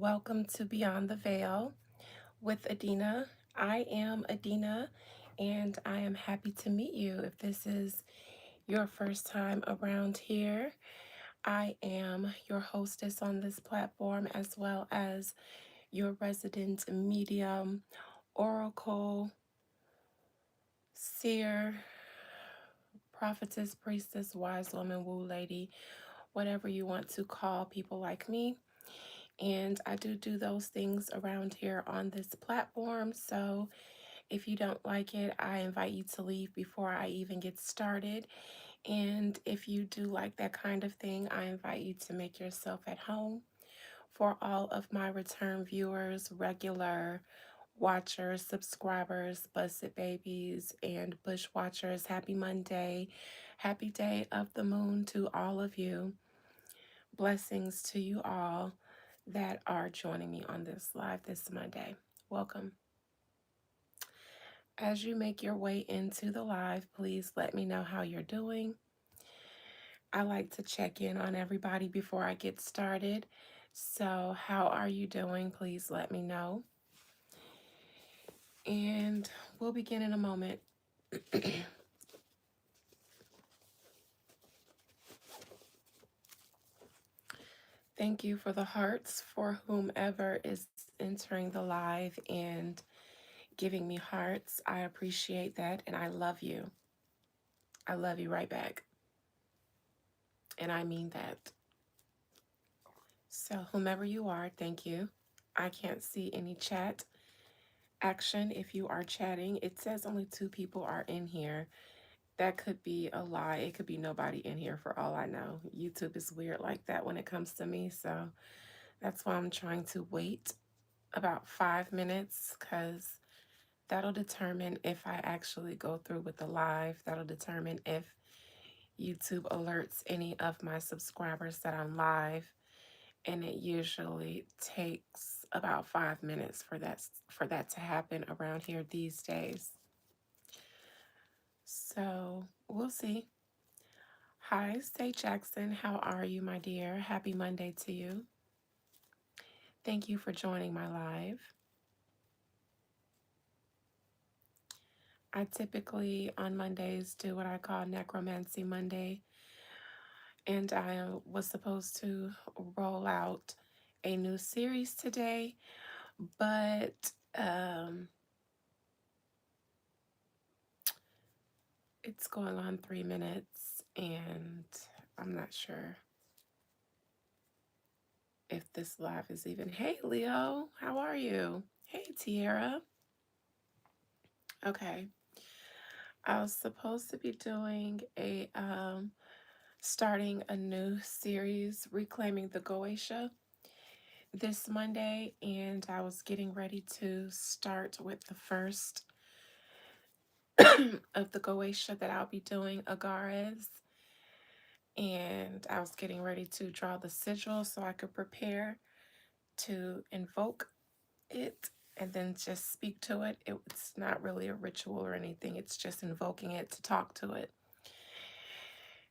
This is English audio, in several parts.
Welcome to Beyond the Veil with Adina. I am Adina and I am happy to meet you. If this is your first time around here, I am your hostess on this platform as well as your resident medium, oracle, seer, prophetess, priestess, wise woman, woo lady, whatever you want to call people like me. And I do those things around here on this platform. So if you don't like it, I invite you to leave before I even get started. And if you do like that kind of thing, I invite you to make yourself at home. For all of my return viewers, regular watchers, subscribers, busted babies, and bush watchers, happy Monday. Happy day of the moon to all of you. Blessings to you all that are joining me on this live this Monday. Welcome. As you make your way into the live, please let me know how you're doing. I like to check in on everybody before I get started. So, how are you doing? Please let me know. And we'll begin in a moment. Thank you for the hearts for whomever is entering the live and giving me hearts. I appreciate that and I love you. I love you right back. And I mean that. So, whomever you are, thank you. I can't see any chat action if you are chatting. It says only 2 people are in here. That could be a lie. It could be nobody in here for all I know. YouTube is weird like that when it comes to me. So, that's why I'm trying to wait about 5 minutes because that'll determine if I actually go through with the live. That'll determine if YouTube alerts any of my subscribers that I'm live, and it usually takes about 5 minutes for that to happen around here these days. So we'll see. Hi, Stay Jackson. How are you, my dear? Happy Monday to you. Thank you for joining my live. I typically on Mondays do what I call Necromancy Monday, and I was supposed to roll out a new series today, but it's going on 3 minutes, and I'm not sure if this live is even. Hey, Leo, how are you? Hey, Tiara. Okay, I was supposed to be doing a starting a new series, Reclaiming the Goetia, this Monday, and I was getting ready to start with the first of the Goetia that I'll be doing, Agares. And I was getting ready to draw the sigil so I could prepare to invoke it and then just speak to it. It's not really a ritual or anything, it's just invoking it to talk to it.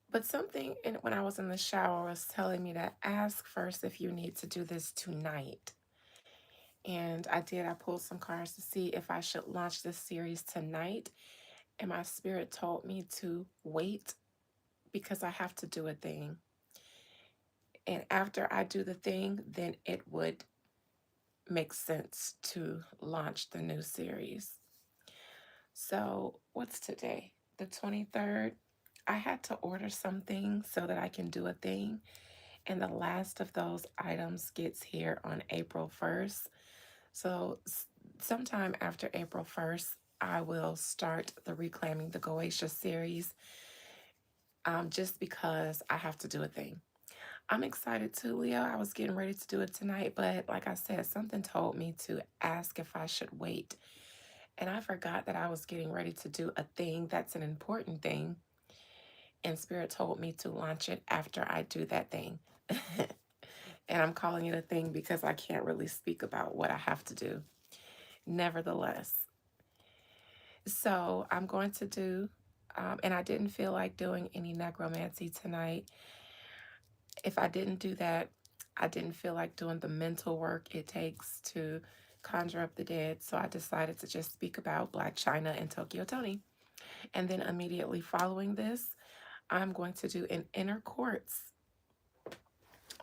But something when I was in the shower was telling me to ask first if you need to do this tonight. And I did. I pulled some cards to see if I should launch this series tonight. And my spirit told me to wait because I have to do a thing. And after I do the thing, then it would make sense to launch the new series. So, what's today? The 23rd. I had to order something so that I can do a thing. And the last of those items gets here on April 1st. So, sometime after April 1st, I will start the Reclaiming the Goetia series just because I have to do a thing. I'm excited too, Leo. I was getting ready to do it tonight, but like I said, something told me to ask if I should wait. And I forgot that I was getting ready to do a thing that's an important thing. And Spirit told me to launch it after I do that thing. And I'm calling it a thing because I can't really speak about what I have to do. Nevertheless, so I'm going to do, and I didn't feel like doing any necromancy tonight. If I didn't do that, I didn't feel like doing the mental work it takes to conjure up the dead, so I decided to just speak about Black China and Tokyo Toni. And then immediately following this, I'm going to do an inner courts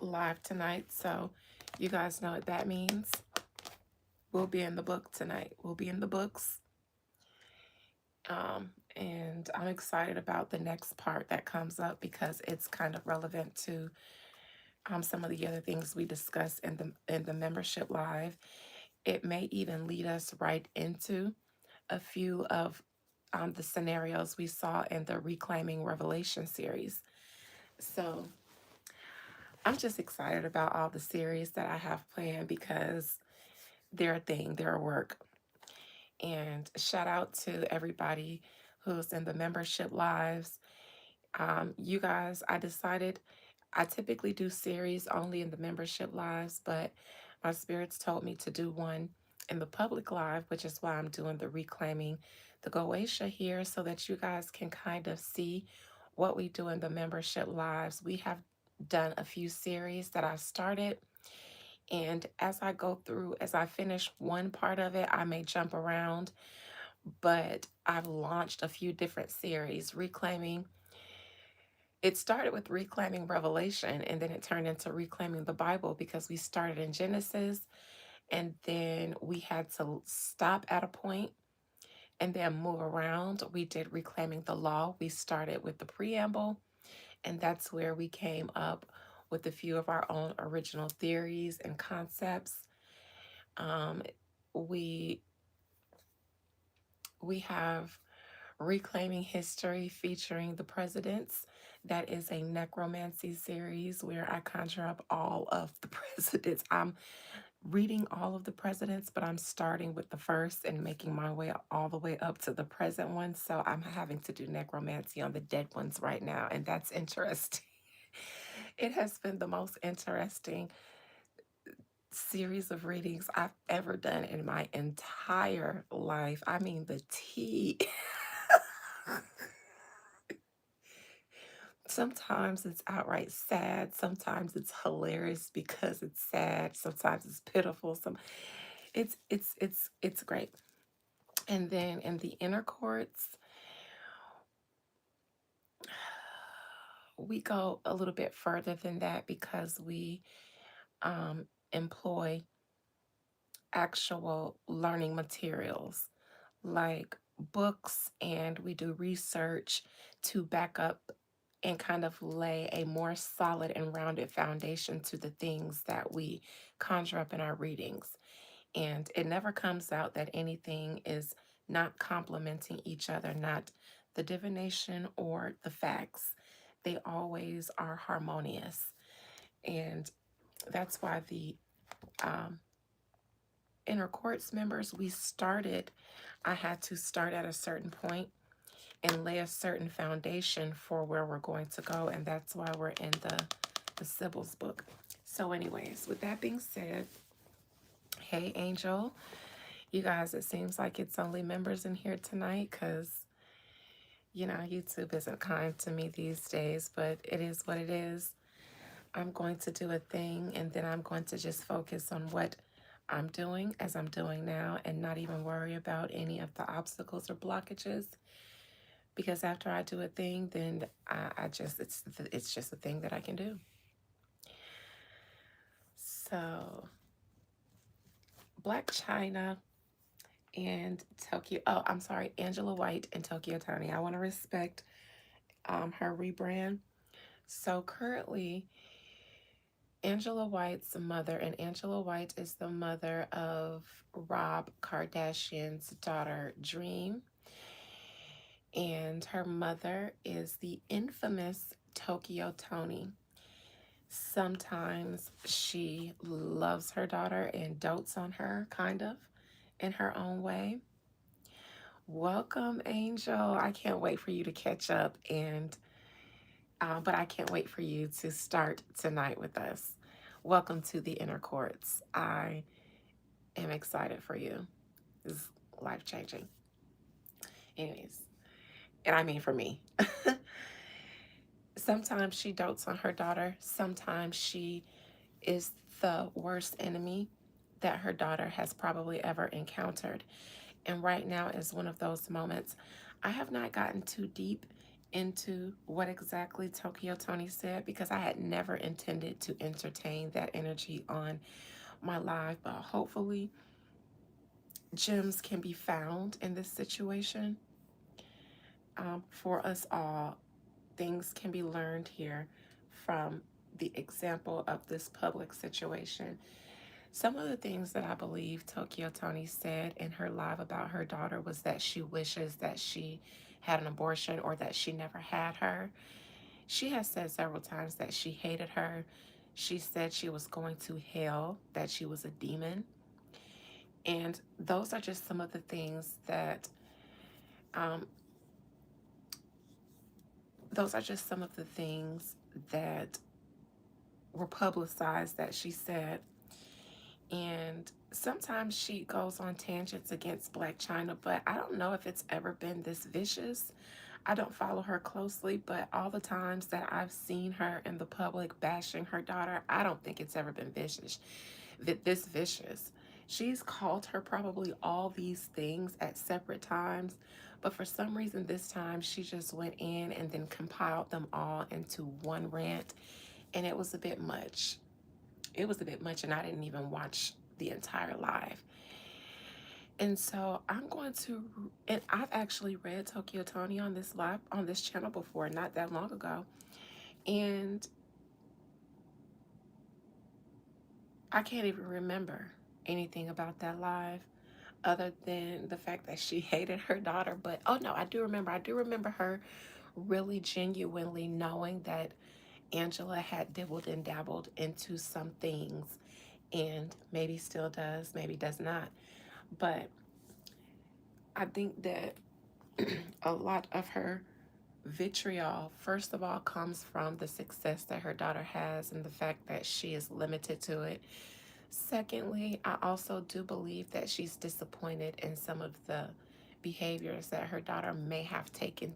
live tonight. So you guys know what that means. We'll be in the book tonight. We'll be in the books. And I'm excited about the next part that comes up because it's kind of relevant to some of the other things we discussed in the membership live. It may even lead us right into a few of the scenarios we saw in the Reclaiming Revelation series. So I'm just excited about all the series that I have planned because they're a thing, they're a work. And shout out to everybody who's in the membership lives. You guys, I decided I typically do series only in the membership lives, but my spirits told me to do one in the public live, which is why I'm doing the Reclaiming the Goetia here so that you guys can kind of see what we do in the membership lives. We have done a few series that I started, and as I go through, as I finish one part of it, I may jump around, but I've launched a few different series. It started with Reclaiming Revelation, and then it turned into Reclaiming the Bible because we started in Genesis, and then we had to stop at a point and then move around. We did Reclaiming the Law. We started with the preamble, and that's where we came up with a few of our own original theories and concepts. Um, we we have Reclaiming History featuring the presidents. That is a necromancy series where I conjure up all of the presidents. I'm reading all of the presidents, but I'm starting with the first and making my way all the way up to the present one. So I'm having to do necromancy on the dead ones right now, and that's interesting. It has been the most interesting series of readings I've ever done in my entire life. I mean, the tea. Sometimes it's outright sad, sometimes it's hilarious because it's sad, sometimes it's pitiful, it's great. And then in the inner courts, we go a little bit further than that because we employ actual learning materials like books, and we do research to back up and kind of lay a more solid and rounded foundation to the things that we conjure up in our readings. And it never comes out that anything is not complementing each other, not the divination or the facts. They always are harmonious. And that's why the um, inner courts members, I had to start at a certain point and lay a certain foundation for where we're going to go. And that's why we're in the Sibyl's book. So anyways, with that being said, hey, Angel, you guys, it seems like it's only members in here tonight because, YouTube isn't kind to me these days, but it is what it is. I'm going to do a thing and then I'm going to just focus on what I'm doing as I'm doing now and not even worry about any of the obstacles or blockages. Because after I do a thing, then it's just a thing that I can do. So Black China and Tokyo. Oh, I'm sorry, Angela White and Tokyo Toni. I want to respect her rebrand. So currently, Angela White's mother, and Angela White is the mother of Rob Kardashian's daughter, Dream. And her mother is the infamous Tokyo Toni. Sometimes she loves her daughter and dotes on her, kind of, in her own way. Welcome, Angel. I can't wait for you to catch up, but I can't wait for you to start tonight with us. Welcome to the Inner Courts. I am excited for you. This is life changing. Anyways, and I mean for me. Sometimes she dotes on her daughter. Sometimes she is the worst enemy that her daughter has probably ever encountered. And right now is one of those moments. I have not gotten too deep into what exactly Tokyo Toni said because I had never intended to entertain that energy on my live, but hopefully gems can be found in this situation for us all. Things can be learned here from the example of this public situation. Some of the things that I believe Tokyo Toni said in her live about her daughter was that she wishes that she had an abortion or that she never had her. She has said several times that she hated her. She said she was going to hell, that she was a demon. And those are just some of the things that, um, those are just some of the things that were publicized that she said. And sometimes she goes on tangents against Black China, but I don't know if it's ever been this vicious. I don't follow her closely, but all the times that I've seen her in the public bashing her daughter, I don't think it's ever been vicious. This vicious. She's called her probably all these things at separate times, but for some reason this time she just went in and then compiled them all into one rant, and it was a bit much. It was a bit much, and I didn't even watch the entire live. And so I'm going to, and I've actually read Tokyo Toni on this live, on this channel before, not that long ago. And I can't even remember anything about that live other than the fact that she hated her daughter. But oh no, I do remember. I do remember her really genuinely knowing that Angela had dibbled and dabbled into some things and maybe still does, maybe does not. But I think that a lot of her vitriol, first of all, comes from the success that her daughter has and the fact that she is limited to it. Secondly, I also do believe that she's disappointed in some of the behaviors that her daughter may have taken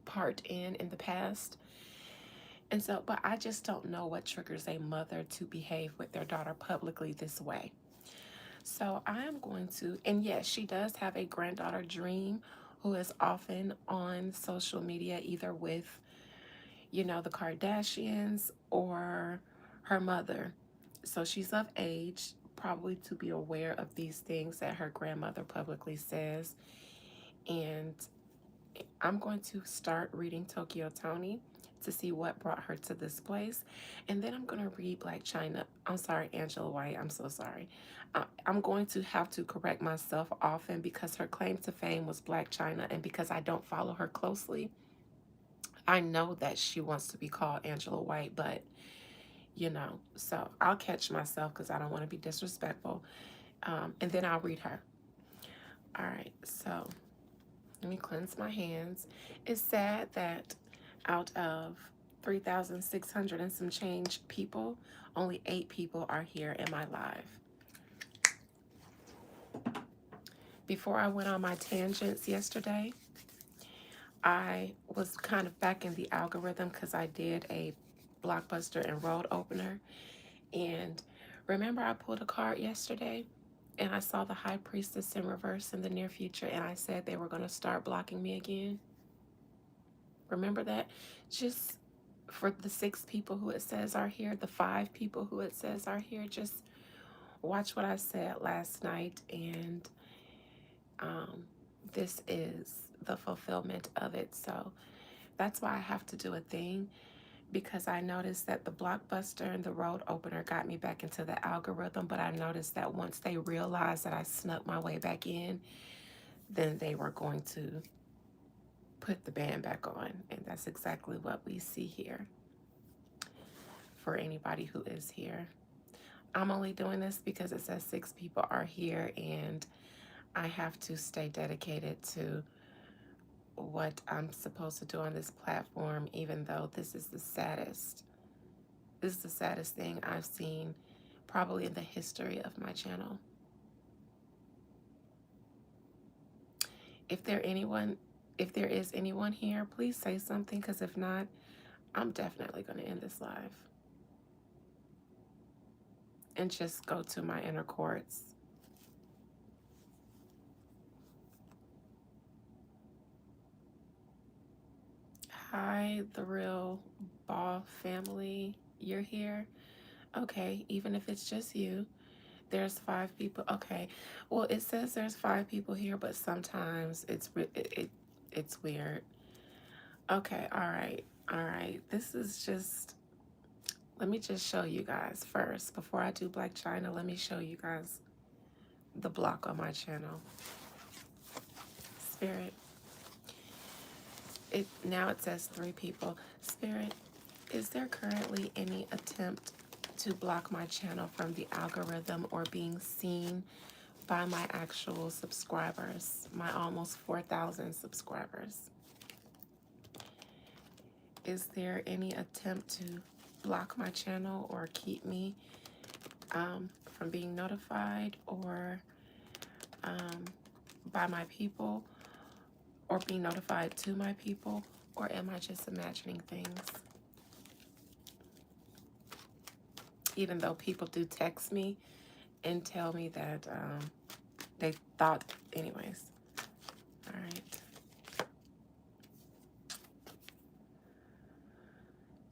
part in the past. And so, but I just don't know what triggers a mother to behave with their daughter publicly this way. So I am going to, and yes, she does have a granddaughter Dream who is often on social media, either with, the Kardashians or her mother. So she's of age, probably to be aware of these things that her grandmother publicly says. And I'm going to start reading Tokyo Toni to see what brought her to this place. And then I'm going to read Black China. I'm sorry, Angela White. I'm so sorry. I'm going to have to correct myself often because her claim to fame was Black China. And because I don't follow her closely, I know that she wants to be called Angela White, but so I'll catch myself because I don't want to be disrespectful. And then I'll read her. All right, so let me cleanse my hands. It's sad that out of 3,600 and some change people, only 8 people are here in my live. Before I went on my tangents yesterday, I was kind of back in the algorithm because I did a Blockbuster and Road opener. And remember, I pulled a card yesterday and I saw the High Priestess in reverse in the near future, and I said they were going to start blocking me again. Remember that? Just for the 6 people who it says are here, the 5 people who it says are here, just watch what I said last night, and this is the fulfillment of it. So that's why I have to do a thing, because I noticed that the Blockbuster and the Road opener got me back into the algorithm, but I noticed that once they realized that I snuck my way back in, then they were going to put the band back on, and that's exactly what we see here for anybody who is here. I'm only doing this because it says 6 people are here, and I have to stay dedicated to what I'm supposed to do on this platform, even though this is the saddest thing I've seen probably in the history of my channel. If there is anyone here, please say something, because if not, I'm definitely going to end this live. and just go to my inner courts. Hi, the real ball family. You're here? Okay, even if it's just you. There's 5 people. Okay. Well, it says there's 5 people here, but sometimes it's weird. Okay, all right. All right. This is just, let me just show you guys first. Before I do Black China, let me show you guys the block on my channel. Spirit. Now it says 3 people. Spirit, is there currently any attempt to block my channel from the algorithm or being seen by my actual subscribers, my almost 4,000 subscribers? Is there any attempt to block my channel or keep me from being notified or by my people, or being notified to my people, or am I just imagining things? Even though people do text me and tell me that they thought, anyways. All right.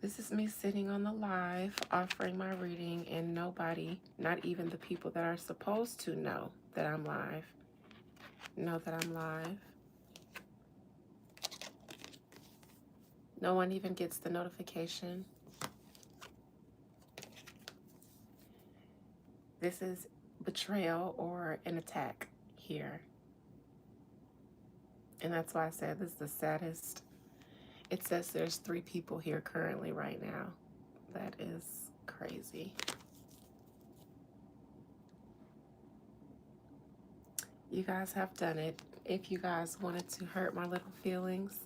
This is me sitting on the live, offering my reading, and nobody, not even the people that are supposed to know that I'm live, know that I'm live. No one even gets the notification. This is betrayal or an attack here. And that's why I said this is the saddest. It says there's 3 people here currently right now. That is crazy. You guys have done it. If you guys wanted to hurt my little feelings,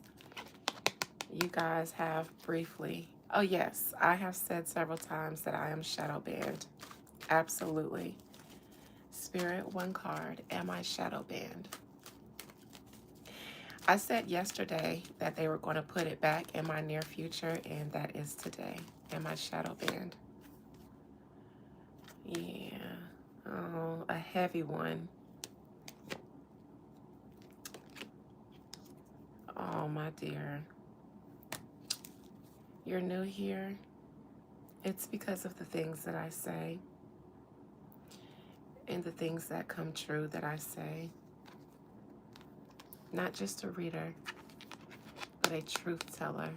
you guys have briefly. Oh yes, I have said several times that I am shadow banned. Absolutely. Spirit, 1 card. Am I shadow banned? I said yesterday that they were going to put it back in my near future, and that is today. Am I shadow banned? Yeah. Oh, a heavy one. Oh, my dear. You're new here. It's because of the things that I say and the things that come true that I say. Not just a reader, but a truth teller.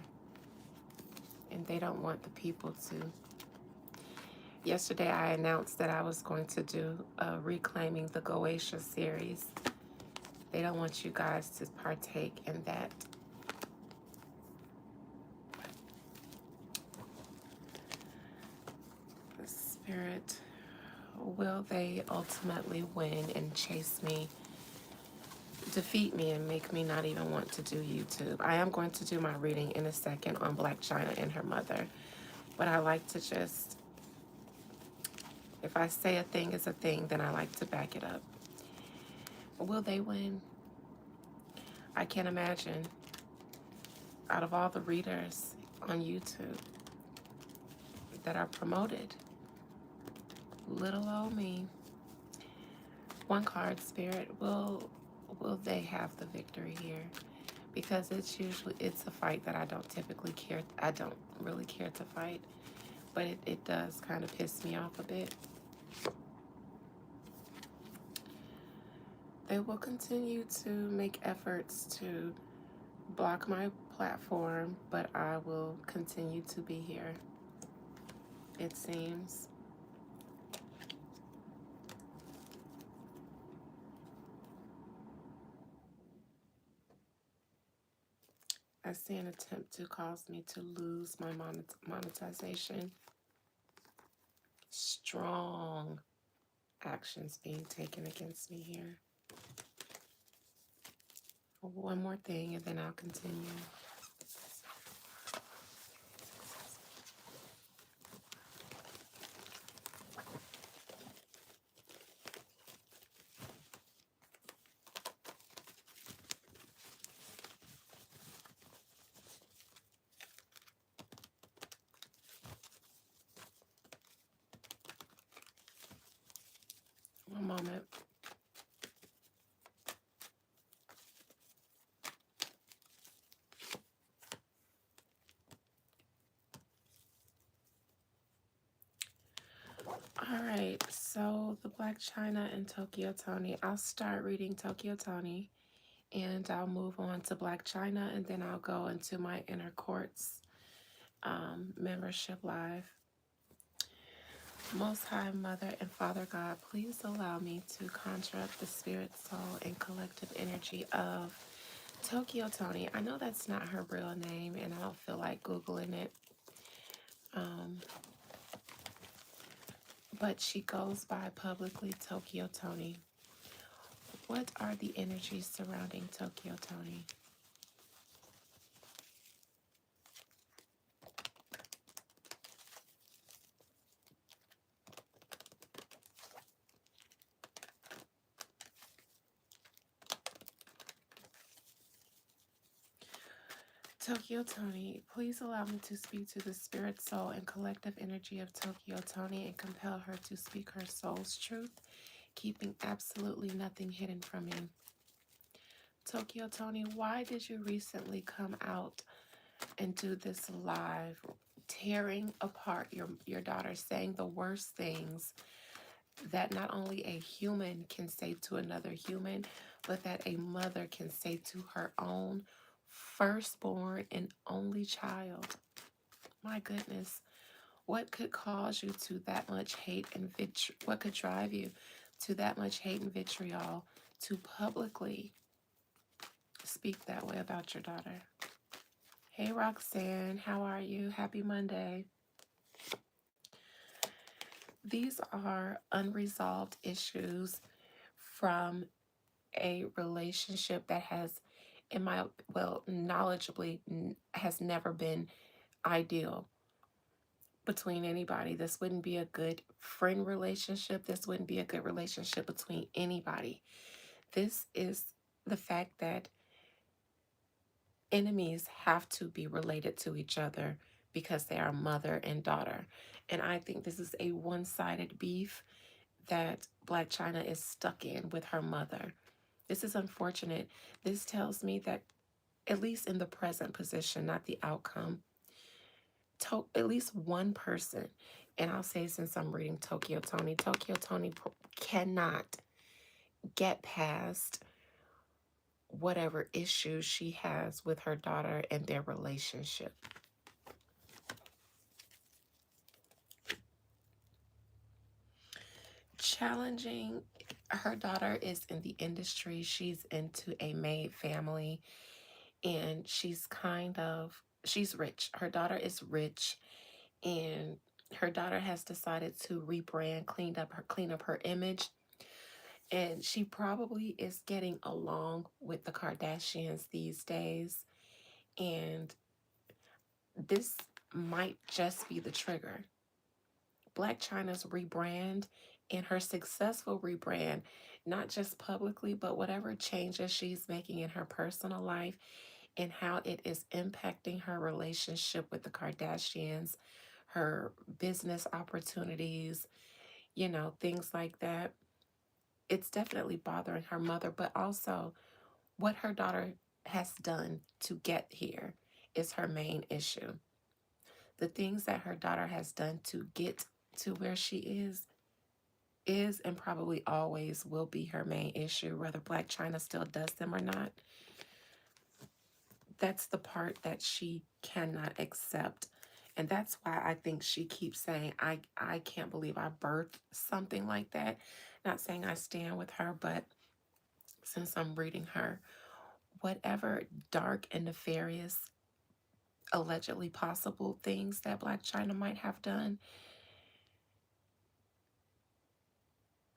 And they don't want the people to. Yesterday, I announced that I was going to do a Reclaiming the Goetia series. They don't want you guys to partake in that. The Spirit, will they ultimately win and chase me, defeat me, and make me not even want to do YouTube? I am going to do my reading in a second on Black China and her mother. But I like to just, if I say a thing is a thing, then I like to back it up. Will they win? I can't imagine. Out of all the readers on YouTube that are promoted, little old me. 1 card, Spirit, will they have the victory here? Because it's a fight that I don't typically care. I don't really care to fight, but it does kind of piss me off a bit. They will continue to make efforts to block my platform, but I will continue to be here, it seems. I see an attempt to cause me to lose my monetization. Strong actions being taken against me here. 1 more thing and then I'll continue. One moment. All right, so the Black China and Tokyo Toni. I'll start reading Tokyo Toni and I'll move on to Black China and then I'll go into my Inner Courts membership live. Most High Mother and Father God, please allow me to conjure up the spirit, soul, and collective energy of Tokyo Toni. I know that's not her real name and I don't feel like Googling it. But she goes by publicly Tokyo Toni. What are the energies surrounding Tokyo Toni? Tokyo Toni, please allow me to speak to the spirit, soul, and collective energy of Tokyo Toni and compel her to speak her soul's truth, keeping absolutely nothing hidden from me. Tokyo Toni, why did you recently come out and do this live, tearing apart your daughter, saying the worst things that not only a human can say to another human, but that a mother can say to her own firstborn and only child? My goodness, what could cause you to that much hate and what could drive you to that much hate and vitriol to publicly speak that way about your daughter? Hey Roxanne, how are you? Happy Monday. These are unresolved issues from a relationship that has, in my, well, knowledgeably, has never been ideal between anybody. This wouldn't be a good friend relationship. This wouldn't be a good relationship between anybody. This is the fact that enemies have to be related to each other because they are mother and daughter. And I think this is a one-sided beef that Black China is stuck in with her mother. This is unfortunate. This tells me that, at least in the present position, not the outcome, at least one person, and I'll say since I'm reading Tokyo Toni cannot get past whatever issues she has with her daughter and their relationship. Challenging. Her daughter is in the industry. She's into a maid family and she's rich. Her daughter is rich and her daughter has decided to rebrand, clean up her image. And she probably is getting along with the Kardashians these days. And this might just be the trigger. Black China's rebrand and her successful rebrand, not just publicly, but whatever changes she's making in her personal life and how it is impacting her relationship with the Kardashians, her business opportunities, things like that. It's definitely bothering her mother, but also what her daughter has done to get here is her main issue. The things that her daughter has done to get to where she is and probably always will be her main issue, whether Black China still does them or not. That's the part that she cannot accept. And that's why I think she keeps saying, I can't believe I birthed something like that. Not saying I stand with her, but since I'm reading her, whatever dark and nefarious, allegedly possible things that Black China might have done,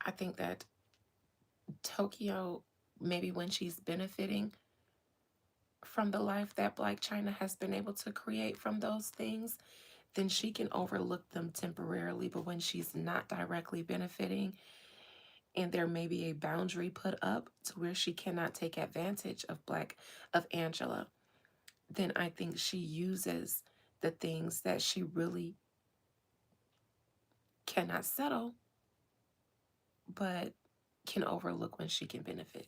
I think that Tokyo, maybe when she's benefiting from the life that Black China has been able to create from those things, then she can overlook them temporarily. But when she's not directly benefiting and there may be a boundary put up to where she cannot take advantage of Angela, then I think she uses the things that she really cannot settle, but can overlook when she can benefit.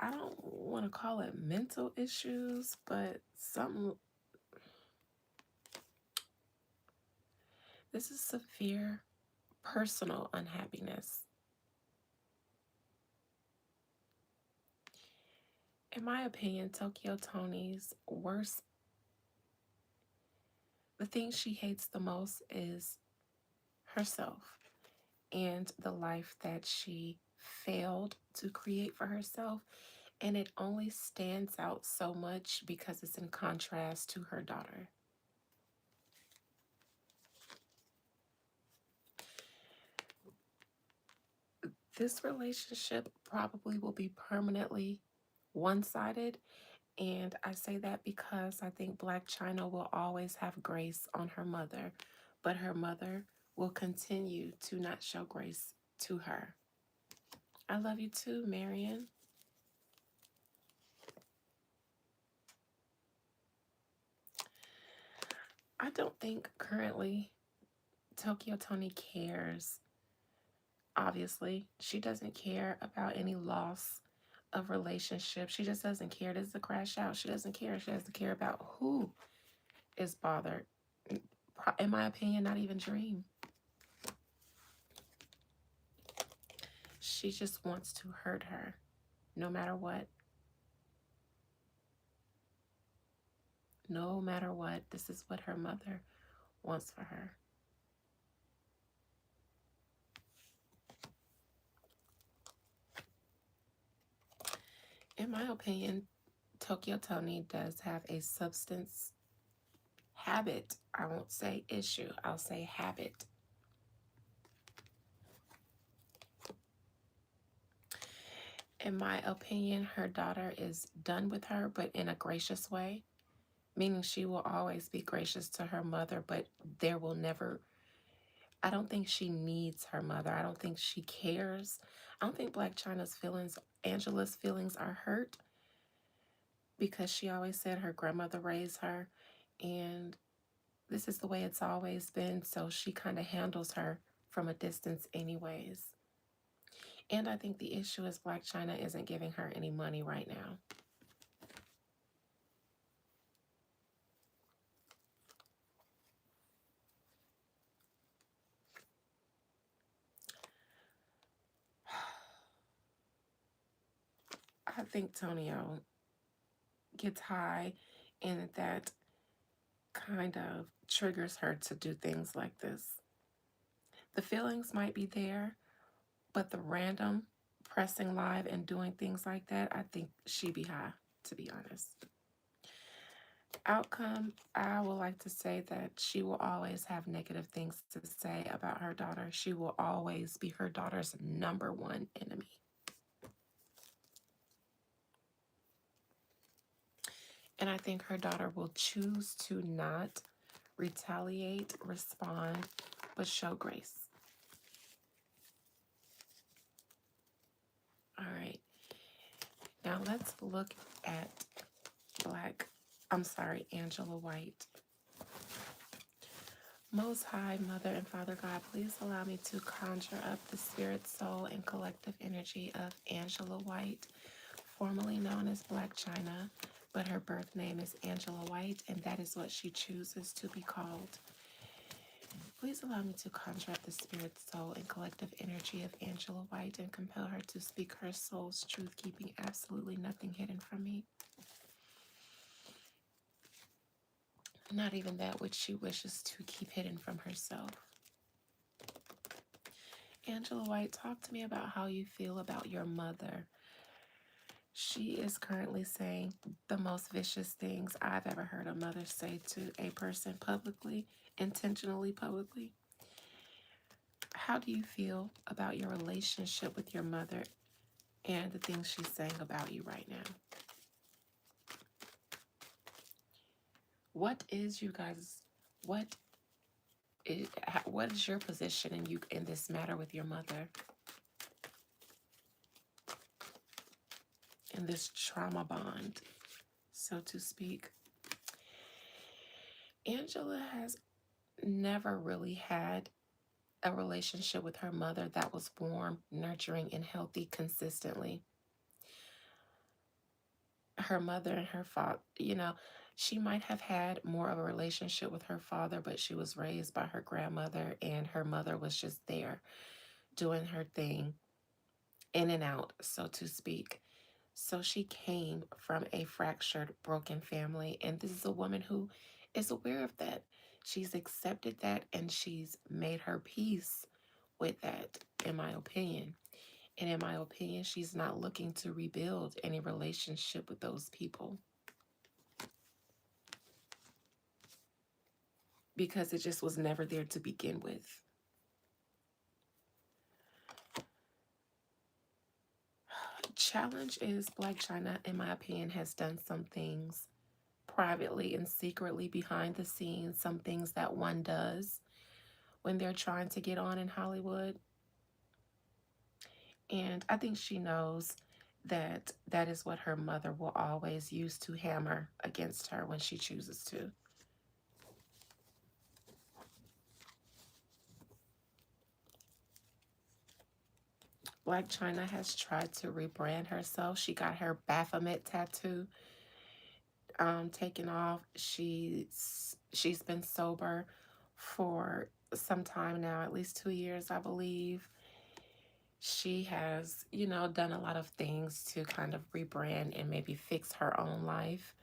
I don't want to call it mental issues, but this is severe personal unhappiness. In my opinion, Tokyo Toni's the thing she hates the most is herself and the life that she failed to create for herself. And it only stands out so much because it's in contrast to her daughter. This relationship probably will be permanently one-sided. And I say that because I think Black China will always have grace on her mother, but her mother will continue to not show grace to her. I love you too, Marion. I don't think currently Tokyo Toni cares. Obviously, she doesn't care about any loss of relationship. She just doesn't care. This is a crash out. She doesn't care. She doesn't care about who is bothered. In my opinion, not even Dream. She just wants to hurt her no matter what. No matter what, this is what her mother wants for her. In my opinion, Tokyo Toni does have a substance habit. I won't say issue, I'll say habit. In my opinion, her daughter is done with her, but in a gracious way, meaning she will always be gracious to her mother, but there will never, I don't think she needs her mother. I don't think she cares. I don't think Black China's feelings, Angela's feelings are hurt because she always said her grandmother raised her and this is the way it's always been. So she kind of handles her from a distance anyways. And I think the issue is Black China isn't giving her any money right now. I think Tonio gets high and that kind of triggers her to do things like this. The feelings might be there, but the random pressing live and doing things like that, I think she be high, to be honest. Outcome, I would like to say that she will always have negative things to say about her daughter. She will always be her daughter's #1 enemy. And I think her daughter will choose to not retaliate, respond, but show grace. All right. Now let's look at Angela White. Most High Mother and Father God, please allow me to conjure up the spirit, soul, and collective energy of Angela White, formerly known as Black China, but her birth name is Angela White, and that is what she chooses to be called. Please allow me to conjure up the spirit, soul, and collective energy of Angela White and compel her to speak her soul's truth, keeping absolutely nothing hidden from me. Not even that which she wishes to keep hidden from herself. Angela White, talk to me about how you feel about your mother. She is currently saying the most vicious things I've ever heard a mother say to a person publicly, intentionally publicly. How do you feel about your relationship with your mother and the things she's saying about you right now? What is what is your position in this matter with your mother? in this trauma bond, so to speak. Angela has never really had a relationship with her mother that was warm, nurturing, and healthy consistently. Her mother and her father, she might have had more of a relationship with her father, but she was raised by her grandmother, and her mother was just there doing her thing, in and out, so to speak. So she came from a fractured, broken family, and this is a woman who is aware of that. She's accepted that and she's made her peace with that, in my opinion. And in my opinion, she's not looking to rebuild any relationship with those people because it just was never there to begin with. Challenge is Black China, in my opinion, has done some things privately and secretly behind the scenes, some things that one does when they're trying to get on in Hollywood. And I think she knows that that is what her mother will always use to hammer against her when she chooses to. Black China has tried to rebrand herself. She got her Baphomet tattoo taken off. She's been sober for some time now, at least 2 years, I believe. She has, done a lot of things to kind of rebrand and maybe fix her own life.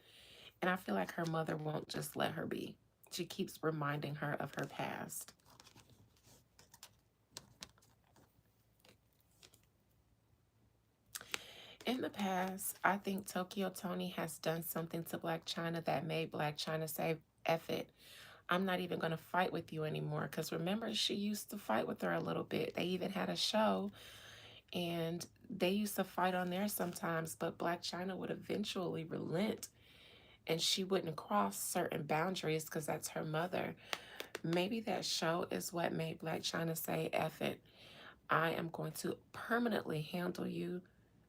And I feel like her mother won't just let her be. She keeps reminding her of her past. In the past, I think Toni has done something to Black China that made Black China say, F it. I'm not even going to fight with you anymore. Because remember, she used to fight with her a little bit. They even had a show and they used to fight on there sometimes, but Black China would eventually relent and she wouldn't cross certain boundaries because that's her mother. Maybe that show is what made Black China say, F it. I am going to permanently handle you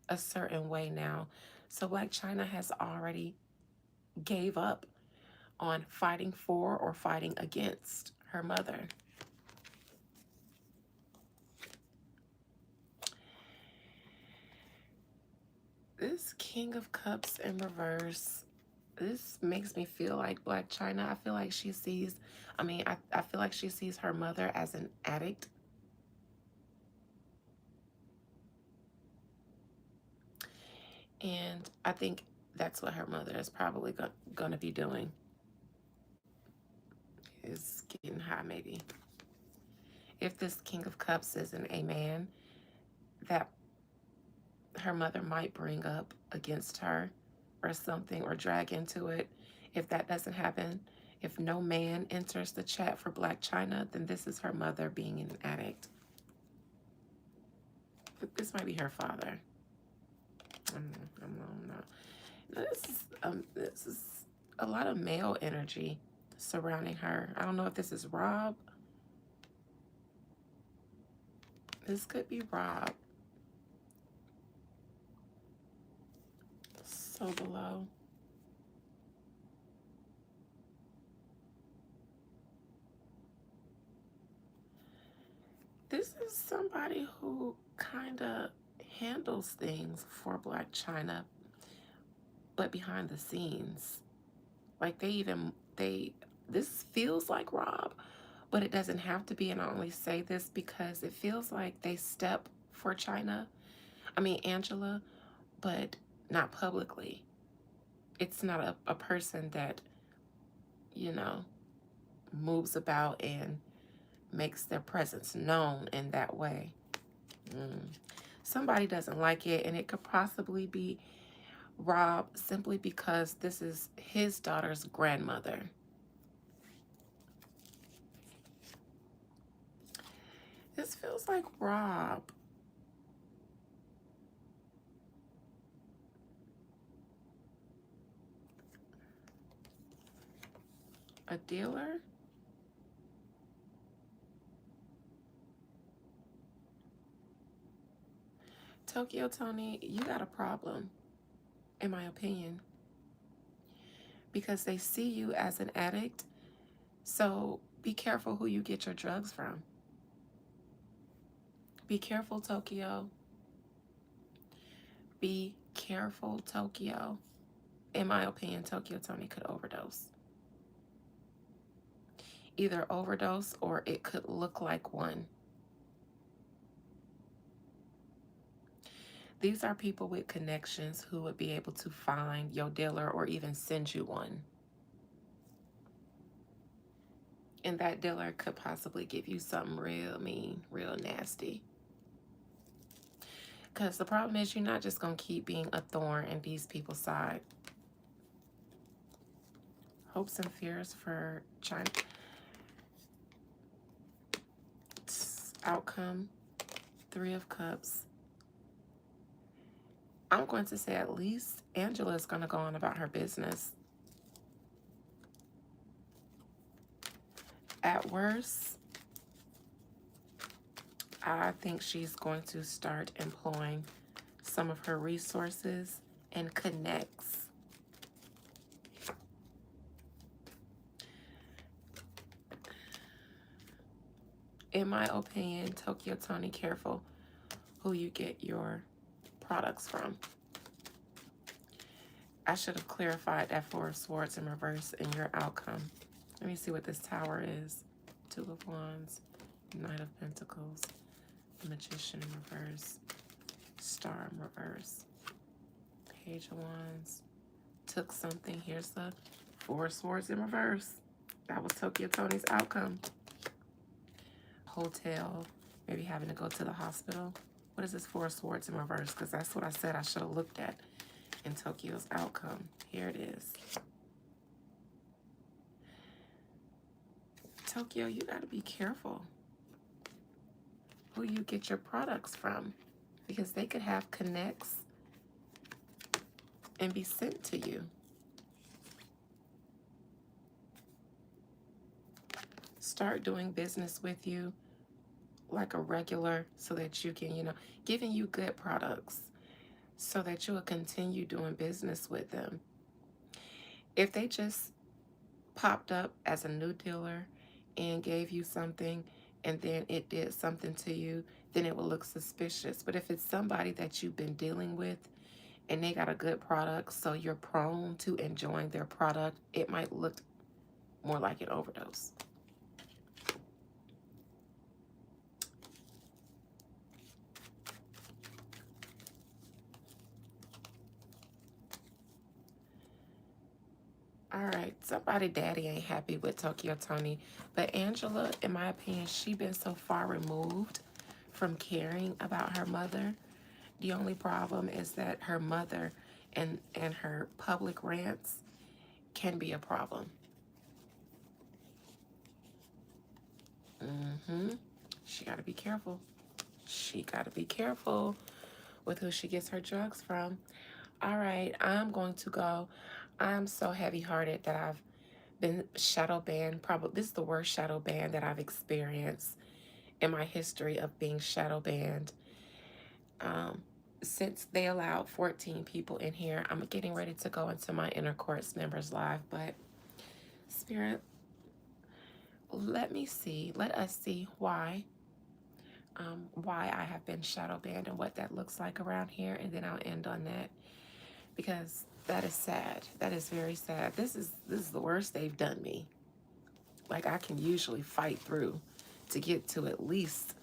a certain way now. So Black China has already gave up on fighting for or fighting against her mother. This King of Cups in reverse, this makes me feel like Black China. I feel like she sees, I feel like she sees her mother as an addict. And I think that's what her mother is probably going to be doing, is getting high maybe. If this King of Cups isn't a man that her mother might bring up against her or something or drag into it, if that doesn't happen, if no man enters the chat for Black China, then this is her mother being an addict. This might be her father. I'm not. This is a lot of male energy surrounding her. I don't know if this is Rob. This could be Rob. So below. This is somebody who kind of handles things for Black China, but behind the scenes. Like this feels like Rob, but it doesn't have to be. And I only say this because it feels like they step for Angela, but not publicly. It's not a person that, you know, moves about and makes their presence known in that way. Somebody doesn't like it, and it could possibly be Rob simply because this is his daughter's grandmother. This feels like Rob. A dealer? Toni, you got a problem. in my opinion, because they see you as an addict. So be careful who you get your drugs from. Be careful, Tokyo. Be careful, Tokyo. In my opinion, Tokyo Toni could overdose. Either overdose or it could look like one. These are people with connections who would be able to find your dealer or even send you one. And that dealer could possibly give you something real mean, real nasty. Because the problem is you're not just going to keep being a thorn in these people's side. Hopes and fears for China. Outcome, 3 of Cups. I'm going to say at least Angela is going to go on about her business. At worst, I think she's going to start employing some of her resources and connects. In my opinion, Tokyo Toni, careful who you get your products from. I should have clarified that 4 of Swords in reverse in your outcome. Let me see what this Tower is. 2 of Wands, Knight of Pentacles, the Magician in reverse, Star in reverse, Page of Wands. Took something. Here's the 4 of Swords in reverse. That was Tokyo Toni's outcome. Hotel, maybe having to go to the hospital. What is this 4 of Swords in reverse? Because that's what I said I should have looked at in Tokyo's outcome. Here it is. Tokyo, you got to be careful who you get your products from, because they could have connects and be sent to you. Start doing business with you like a regular so that you can, giving you good products so that you will continue doing business with them. If they just popped up as a new dealer and gave you something and then it did something to you, then it will look suspicious. But if it's somebody that you've been dealing with and they got a good product, so you're prone to enjoying their product, it might look more like an overdose. All right, somebody daddy ain't happy with Tokyo Toni, but Angela, in my opinion, she been so far removed from caring about her mother. The only problem is that her mother and her public rants can be a problem. She got to be careful. She got to be careful with who she gets her drugs from. All right, I'm going to go. I'm so heavy-hearted that I've been shadow banned. Probably this is the worst shadow ban that I've experienced in my history of being shadow banned. Since they allowed 14 people in here, I'm getting ready to go into my inner courts members live, but Spirit, let us see why I have been shadow banned and what that looks like around here, and then I'll end on that, because that is sad. That is very sad. This is the worst they've done me. Like, I can usually fight through to get to at least,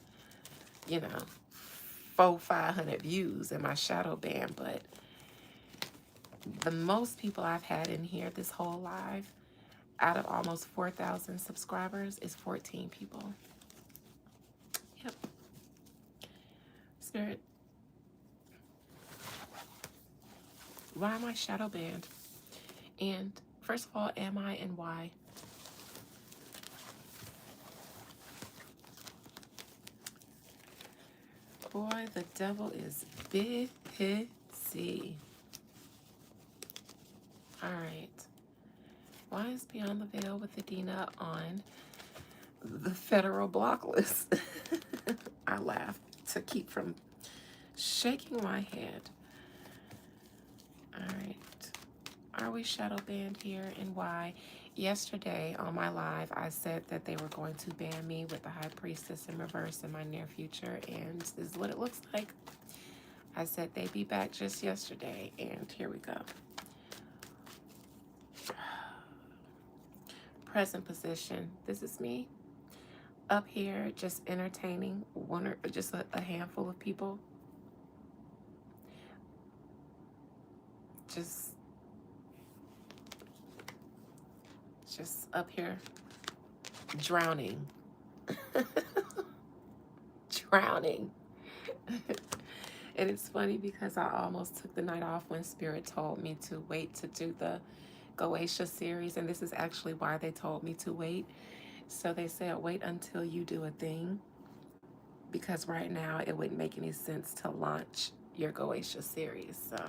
400-500 views in my shadow ban, but the most people I've had in here this whole live, out of almost 4,000 subscribers, is 14 people. Yep. Spirit, why am I shadow banned? And first of all, am I, and why? Boy, the devil is busy. All right. Why is Beyond the Veil with Adina on the federal block list? I laugh to keep from shaking my head. All right. Are we shadow banned here and why? Yesterday on my live, I said that they were going to ban me with the High Priestess in reverse in my near future, and this is what it looks like. I said they'd be back just yesterday, and here we go. Present position. This is me up here just entertaining one or just a handful of people. Just up here drowning. Drowning. And it's funny because I almost took the night off when Spirit told me to wait to do the Goetia series, and this is actually why they told me to wait. So they said wait until you do a thing, because right now it wouldn't make any sense to launch your Goetia series. So,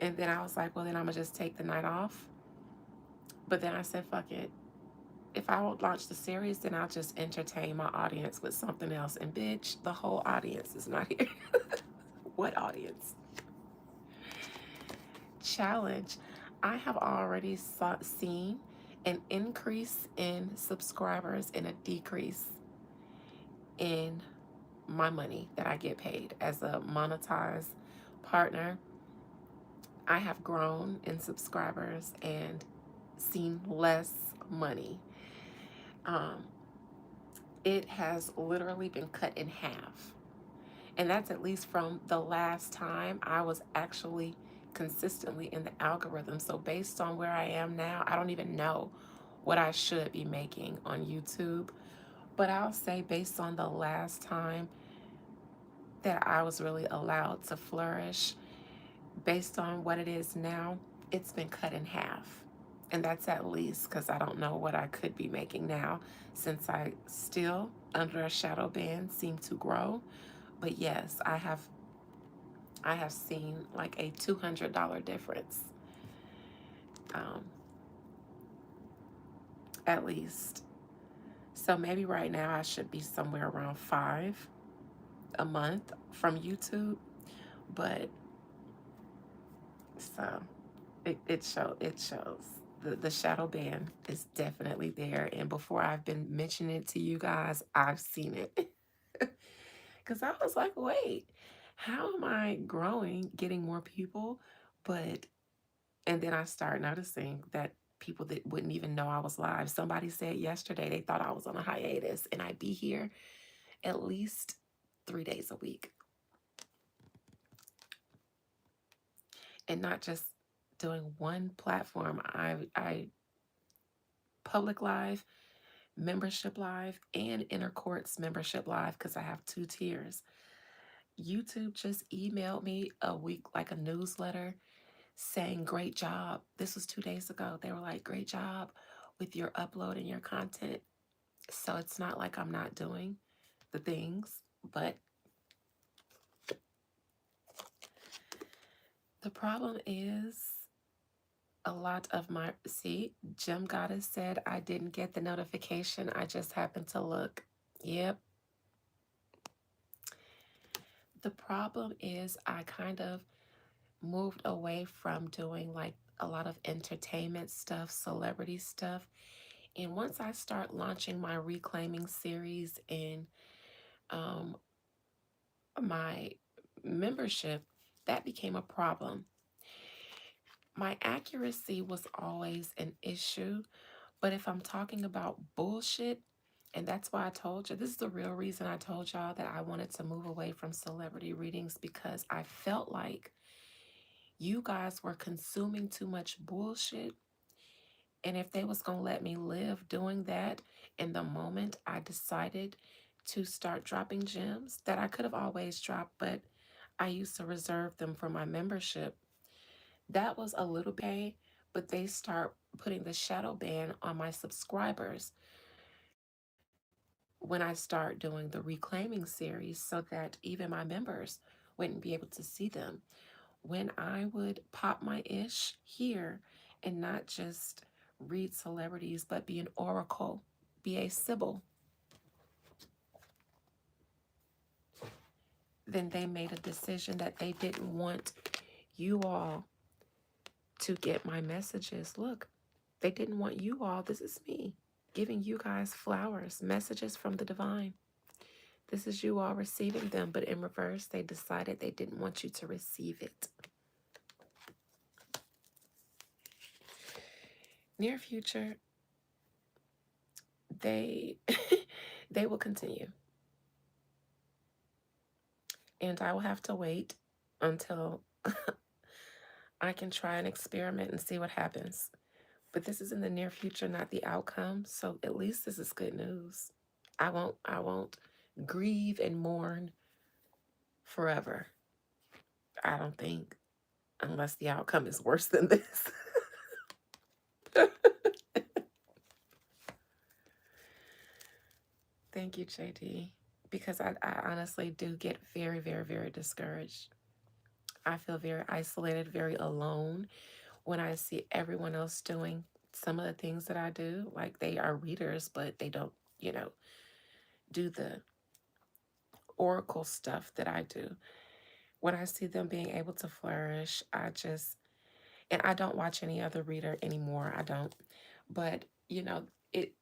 and then I was like, well, then I'm gonna just take the night off. But then I said, fuck it. If I won't launch the series, then I'll just entertain my audience with something else. And bitch, the whole audience is not here. What audience? Challenge. I have already seen an increase in subscribers and a decrease in my money that I get paid as a monetized partner. I have grown in subscribers and seen less money. Um, it has literally been cut in half. And that's at least from the last time I was actually consistently in the algorithm. So based on where I am now, I don't even know what I should be making on YouTube. But I'll say based on the last time that I was really allowed to flourish, based on what it is now, it's been cut in half. And that's at least because I don't know what I could be making now, since I still, under a shadow ban, seem to grow. But yes, I have seen like a $200 difference, um, at least. So maybe right now I should be somewhere around 5 a month from YouTube. But so it shows the shadow ban is definitely there. And before I've been mentioning it to you guys, I've seen it. Because I was like, wait, how am I growing, getting more people? But, and then I started noticing that people that wouldn't even know I was live. Somebody said yesterday they thought I was on a hiatus, and I'd be here at least 3 days a week. And not just doing one platform. I public live, membership live, and inner courts membership live, because I have 2 tiers. YouTube just emailed me a week, like a newsletter, saying, great job. This was 2 days ago. They were like, great job with your upload and your content. So it's not like I'm not doing the things, but the problem is a lot of my, see, Gem Goddess said I didn't get the notification. I just happened to look. Yep. The problem is I kind of moved away from doing like a lot of entertainment stuff, celebrity stuff. And once I start launching my reclaiming series in um, my membership, that became a problem. My accuracy was always an issue, but if I'm talking about bullshit, and that's why I told you, this is the real reason I told y'all that I wanted to move away from celebrity readings, because I felt like you guys were consuming too much bullshit. And if they was going to let me live doing that, in the moment I decided to start dropping gems that I could have always dropped, but I used to reserve them for my membership. That was a little bit okay, but they start putting the shadow ban on my subscribers when I start doing the reclaiming series, so that even my members wouldn't be able to see them. When I would pop my ish here and not just read celebrities, but be an oracle, be a Sybil, then they made a decision that they didn't want you all to get my messages. Look, they didn't want you all. This is me giving you guys flowers, messages from the divine. This is you all receiving them, but in reverse, they decided they didn't want you to receive it. Near future, they they will continue. And I will have to wait until I can try an experiment and see what happens. But this is in the near future, not the outcome. So at least this is good news. I won't grieve and mourn forever. I don't think, unless the outcome is worse than this. Thank you, JD. Because I honestly do get very, very, very discouraged. I feel very isolated, very alone when I see everyone else doing some of the things that I do. Like they are readers, but they don't, do the oracle stuff that I do. When I see them being able to flourish, and I don't watch any other reader anymore. I don't. But,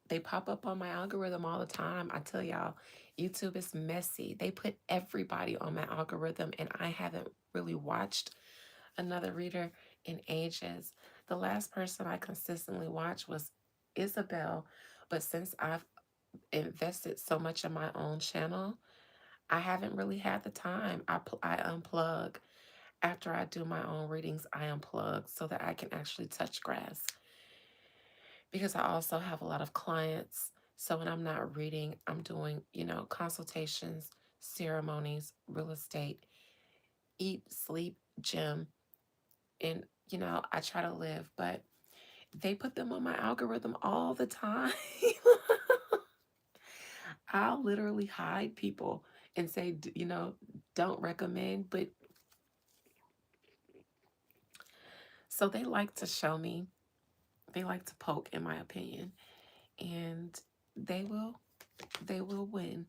they pop up on my algorithm all the time. I tell y'all, YouTube is messy. They put everybody on my algorithm, and I haven't really watched another reader in ages. The last person I consistently watched was Isabel, but since I've invested so much in my own channel, I haven't really had the time. I unplug. After I do my own readings, I unplug so that I can actually touch grass. Because I also have a lot of clients. So when I'm not reading, I'm doing, consultations, ceremonies, real estate, eat, sleep, gym. And, I try to live, but they put them on my algorithm all the time. I'll literally hide people and say, don't recommend. But so they like to show me, they like to poke, in my opinion, and they will, they will win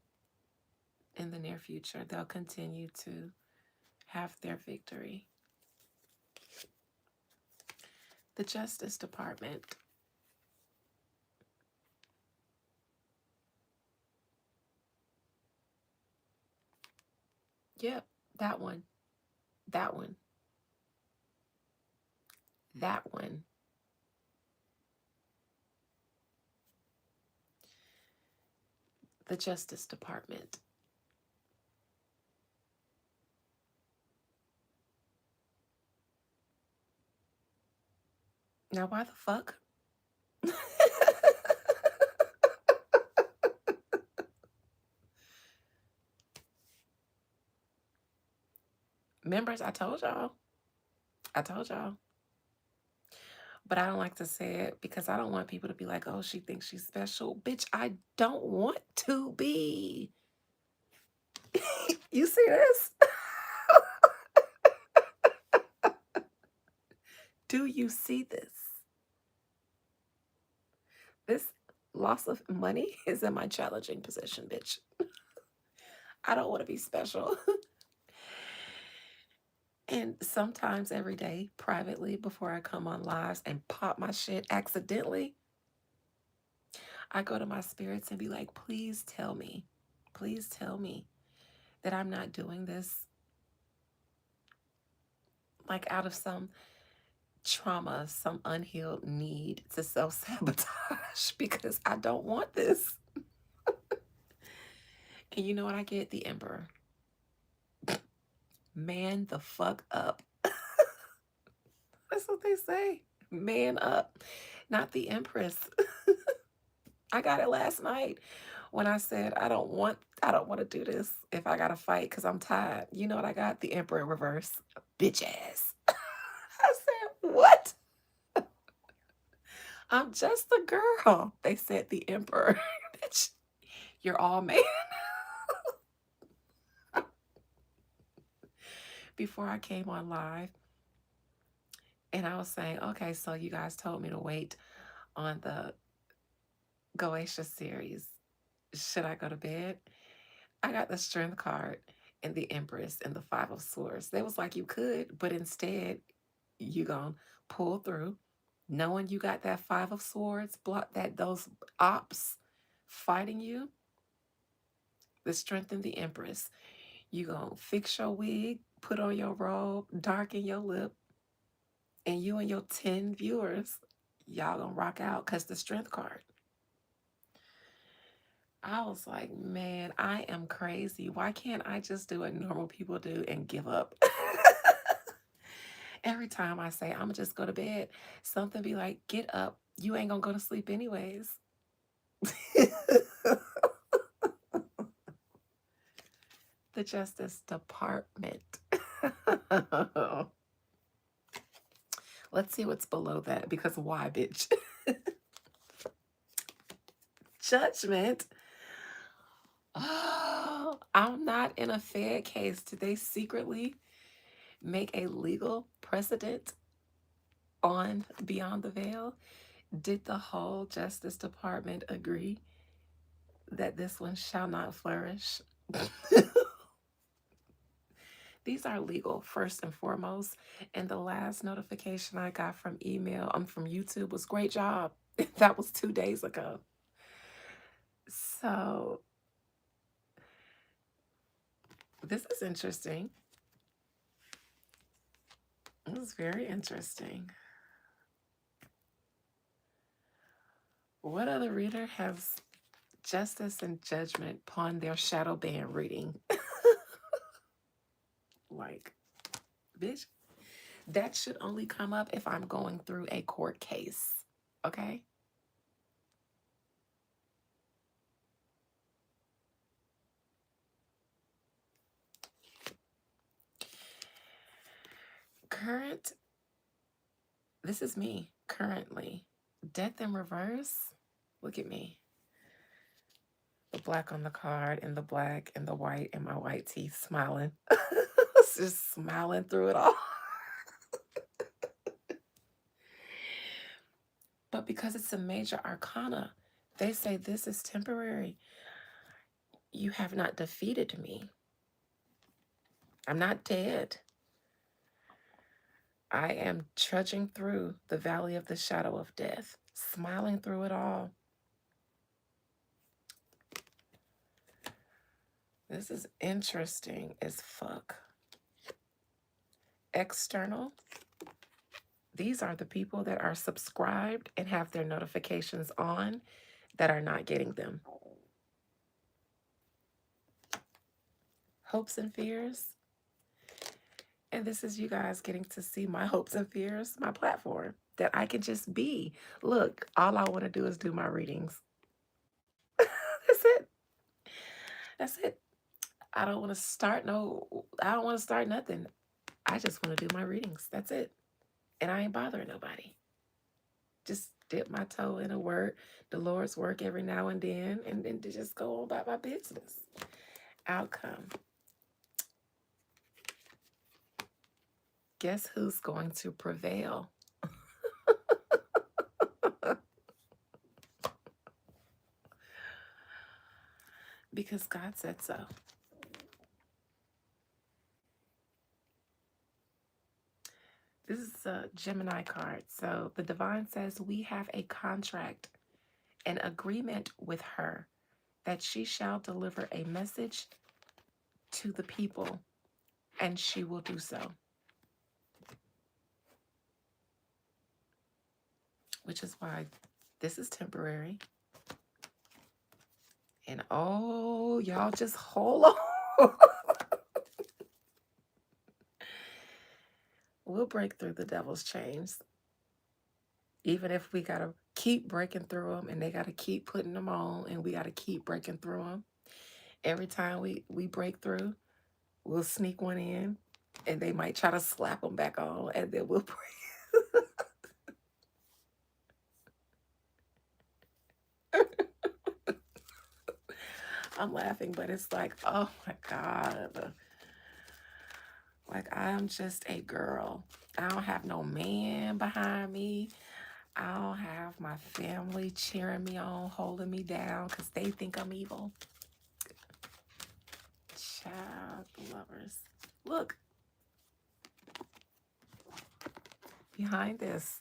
in the near future. They'll continue to have their victory. The Justice Department. Yep, that one. That one. That one. The Justice Department. Now, why the fuck? Members, I told y'all. I told y'all. But I don't like to say it because I don't want people to be like, oh, she thinks she's special. Bitch, I don't want to be. You see this? Do you see this? This loss of money is in my challenging position, bitch. I don't want to be special. And sometimes every day, privately, before I come on lives and pop my shit accidentally, I go to my spirits and be like, please tell me that I'm not doing this like out of some trauma, some unhealed need to self-sabotage because I don't want this. And you know what I get? The Emperor. Man the fuck up. That's what they say. Man up. Not the Empress. I got it last night when I said I don't want to do this if I gotta fight because I'm tired. You know what I got? The Emperor in reverse. Bitch ass. I said, what? I'm just a girl. They said the Emperor. Bitch, you're all man. Before I came on live, and I was saying, okay, so you guys told me to wait on the Goetia series. Should I go to bed? I got the strength card. and the Empress and the Five of Swords. They was like, you could, but instead, you gonna pull through, knowing you got that Five of Swords, block that those ops fighting you, the Strength and the Empress. You gonna fix your wig, put on your robe, darken your lip, and you and your 10 viewers, y'all gonna rock out because the Strength card. I was like, man, I am crazy. Why can't I just do what normal people do and give up? Every time I say, I'm gonna just go to bed, something be like, get up. You ain't gonna go to sleep anyways. The Justice Department. Let's see what's below that, because why, bitch? Judgment. Oh, I'm not in a Fed case. Did they secretly make a legal precedent on Beyond the Veil? Did the whole Justice Department agree that this one shall not flourish? These are legal, first and foremost. And the last notification I got from from YouTube was great job. That was 2 days ago. So this is interesting. This is very interesting. What other reader has Justice and Judgment pawn their shadowban reading? Like, bitch, that should only come up if I'm going through a court case, okay? Current, this is me, currently. Death in reverse, look at me. The black on the card and the black and the white and my white teeth smiling. Just smiling through it all. But because it's a major arcana, they say this is temporary. You have not defeated me. I'm not dead. I am trudging through the valley of the shadow of death, smiling through it all. This is interesting as fuck. External. These are the people that are subscribed and have their notifications on that are not getting them. Hopes and fears. And this is you guys getting to see my hopes and fears, my platform, that I can just be. Look, all I want to do is do my readings. That's it. That's it. I don't want to start nothing. I just want to do my readings. That's it. And I ain't bothering nobody. Just dip my toe in a word, the Lord's work every now and then, and then to just go on about my business. Outcome. Guess who's going to prevail? Because God said so. This is a Gemini card. So the divine says we have a contract, an agreement with her that she shall deliver a message to the people, and she will do so. Which is why this is temporary. And oh, y'all just hold on. We'll break through the devil's chains. Even if we got to keep breaking through them and they got to keep putting them on and we got to keep breaking through them. Every time we break through, we'll sneak one in and they might try to slap them back on and then we'll break. I'm laughing, but it's like, oh my God. Like, I'm just a girl. I don't have no man behind me. I don't have my family cheering me on, holding me down because they think I'm evil. Child, the lovers. Look, behind this.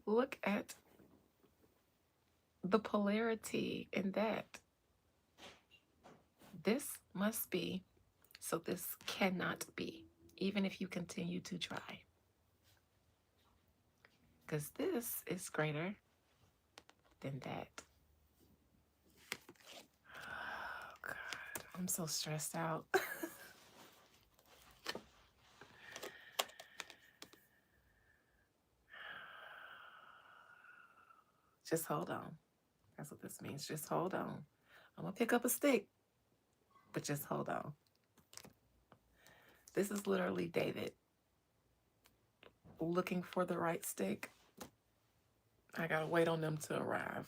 Look at the polarity in that. This must be, so this cannot be, even if you continue to try. Because this is greater than that. Oh, God. I'm so stressed out. Just hold on. That's what this means. Just hold on. I'm going to pick up a stick, but just hold on. This is literally David looking for the right stick. I got to wait on them to arrive.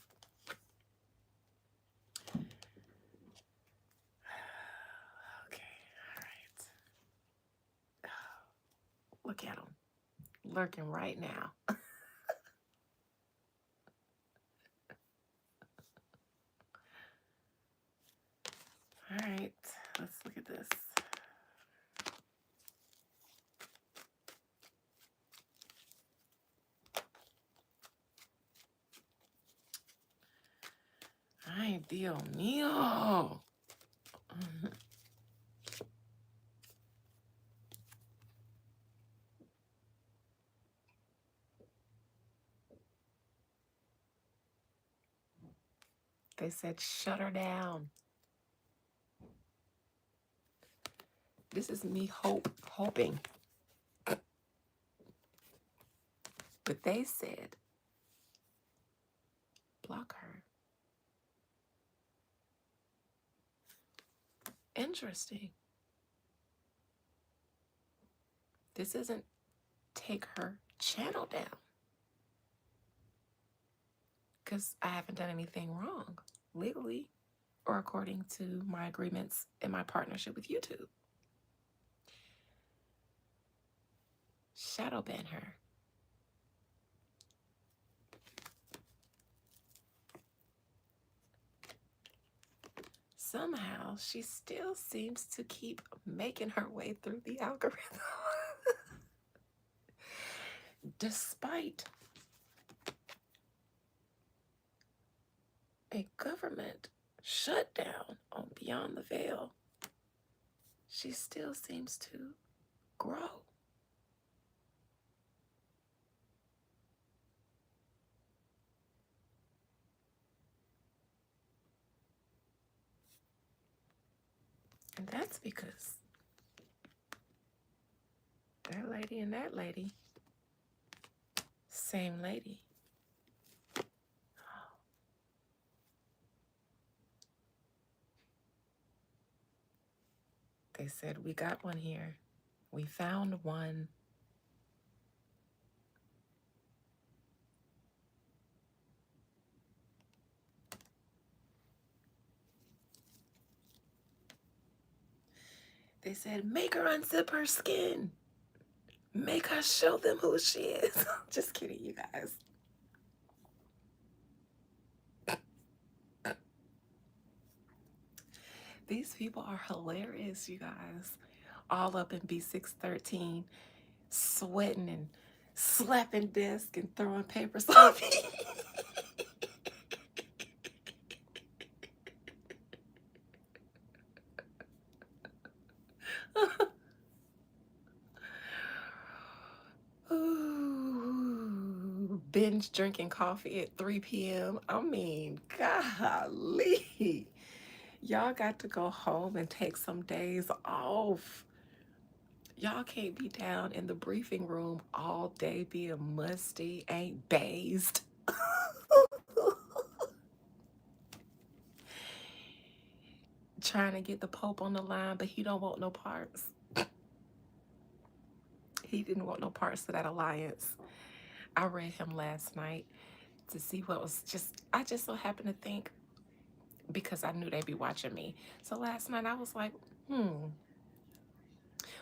Okay, all right. Look at them lurking right now. All right, let's look at this. Ay, Dios mío. They said, shut her down. This is me hoping. But they said, block her. Interesting. This isn't take her channel down. Because I haven't done anything wrong legally or according to my agreements in my partnership with YouTube. Shadowban her. Somehow she still seems to keep making her way through the algorithm. Despite a government shutdown on Beyond the Veil, she still seems to grow. And that's because that lady and that lady, same lady. They said, we got one here. We found one. They said, make her unzip her skin. Make her show them who she is. Just kidding, you guys. These people are hilarious, you guys. All up in B613, sweating and slapping desk and throwing papers off me. Ooh, binge drinking coffee at 3 p.m. I mean, golly. Y'all got to go home and take some days off. Y'all can't be down in the briefing room all day being musty, ain't bathed. Trying to get the Pope on the line, but he don't want no parts. He didn't want no parts of that alliance. I read him last night to see what was I just so happened to think, because I knew they'd be watching me. So last night I was like,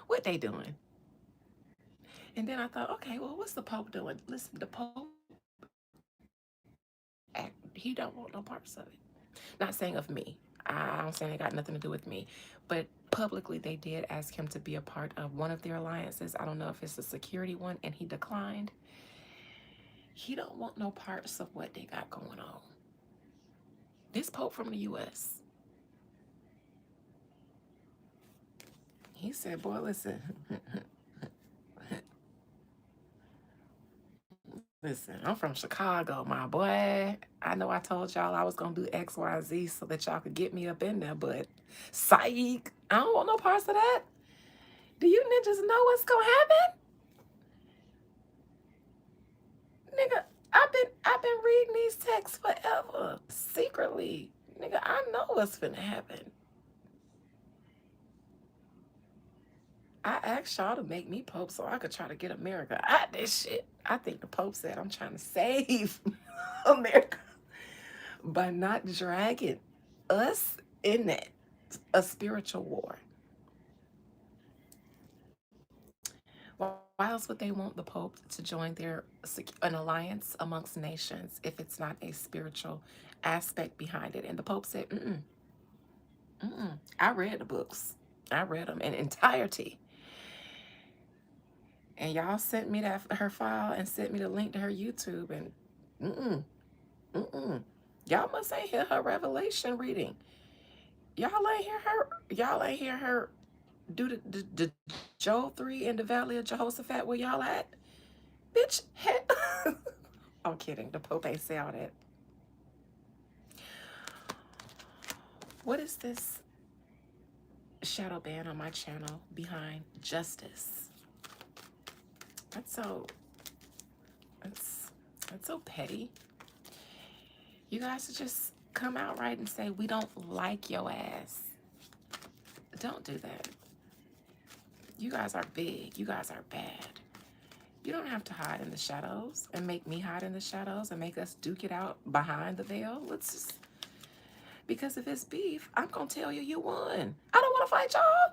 what they doing? And then I thought, okay, well, what's the Pope doing? Listen, the Pope He don't want no parts of it. Not saying of me. I don't say it got nothing to do with me. But publicly, they did ask him to be a part of one of their alliances. I don't know if it's a security one, and he declined. He don't want no parts of what they got going on. This Pope from the U.S., he said, boy, listen, listen, I'm from Chicago, my boy. I know I told y'all I was going to do X, Y, Z so that y'all could get me up in there, but psych, I don't want no parts of that. Do you ninjas know what's going to happen? Nigga, I've been reading these texts forever. Secretly. Nigga, I know what's finna happen. I asked y'all to make me Pope so I could try to get America out this shit. I think the Pope said I'm trying to save America by not dragging us in that a spiritual war. Why else would they want the Pope to join an alliance amongst nations if it's not a spiritual aspect behind it? And the Pope said, I read the books. I read them in entirety. And y'all sent me her file and sent me the link to her YouTube, and y'all must ain't hear her revelation reading. Y'all ain't hear her do the Joel 3 in the Valley of Jehoshaphat where y'all at? Bitch, I'm kidding. The Pope ain't say all that. What is this shadow ban on my channel behind justice? That's so petty. You guys just come out right and say we don't like your ass. Don't do that. You guys are big. You guys are bad. You don't have to hide in the shadows and make me hide in the shadows and make us duke it out behind the veil. Let's just, because if it's beef, I'm gonna tell you you won. I don't want to fight y'all.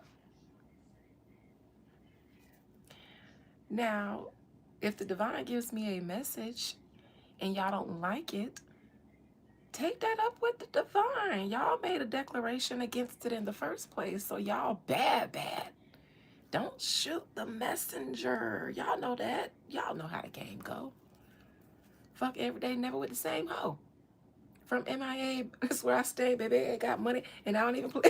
Now, if the divine gives me a message and y'all don't like it, take that up with the divine. Y'all made a declaration against it in the first place, so y'all bad. Don't shoot the messenger. Y'all know that. Y'all know how the game go. Fuck every day, never with the same hoe. From MIA, that's where I stay, baby. I got money, and I don't even play.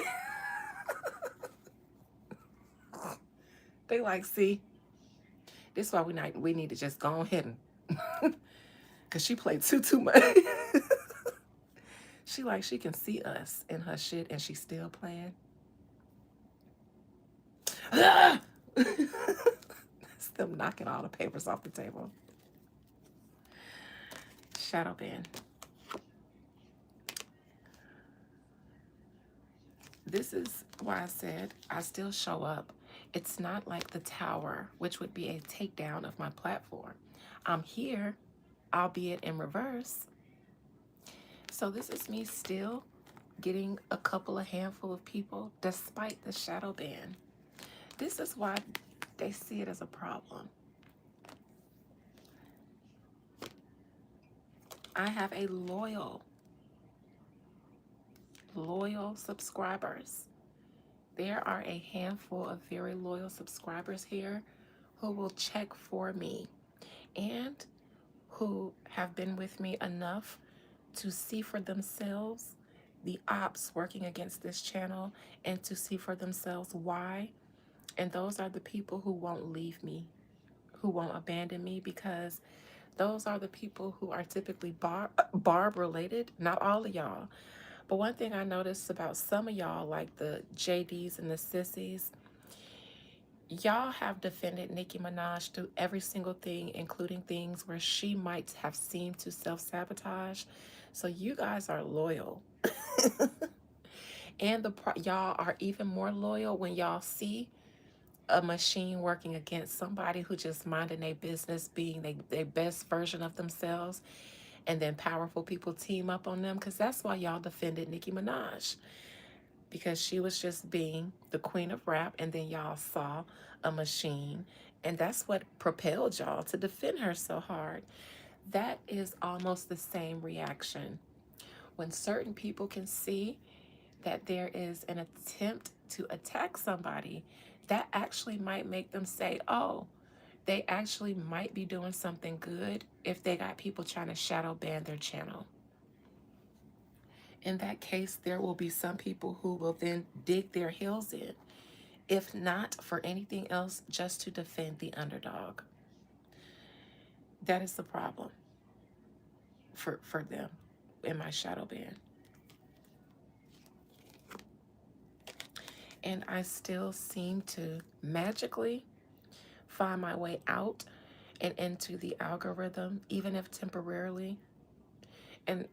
They like, see, this is why we need to just go ahead and, cause she played too much. She like she can see us in her shit, and she's still playing. That's them knocking all the papers off the table. Shadow ban. This is why I said I still show up. It's not like the tower, which would be a takedown of my platform. I'm here, albeit in reverse. So this is me still getting a handful of people despite the shadow ban. This is why they see it as a problem. I have a loyal subscribers. There are a handful of very loyal subscribers here who will check for me and who have been with me enough to see for themselves the ops working against this channel and to see for themselves why. And those are the people who won't leave me, who won't abandon me, because those are the people who are typically barb related. Not all of y'all. But one thing I noticed about some of y'all, like the JDs and the sissies, y'all have defended Nicki Minaj through every single thing, including things where she might have seemed to self-sabotage. So you guys are loyal. And y'all are even more loyal when y'all see a machine working against somebody who just minding their business, being their best version of themselves, and then powerful people team up on them, because that's why y'all defended Nicki Minaj, because she was just being the queen of rap, and then y'all saw a machine, and that's what propelled y'all to defend her so hard. That is almost the same reaction when certain people can see that there is an attempt to attack somebody, that actually might make them say, oh, they actually might be doing something good if they got people trying to shadow ban their channel. In that case, there will be some people who will then dig their heels in, if not for anything else, just to defend the underdog. That is the problem for them in my shadow ban. And I still seem to magically find my way out and into the algorithm, even if temporarily. And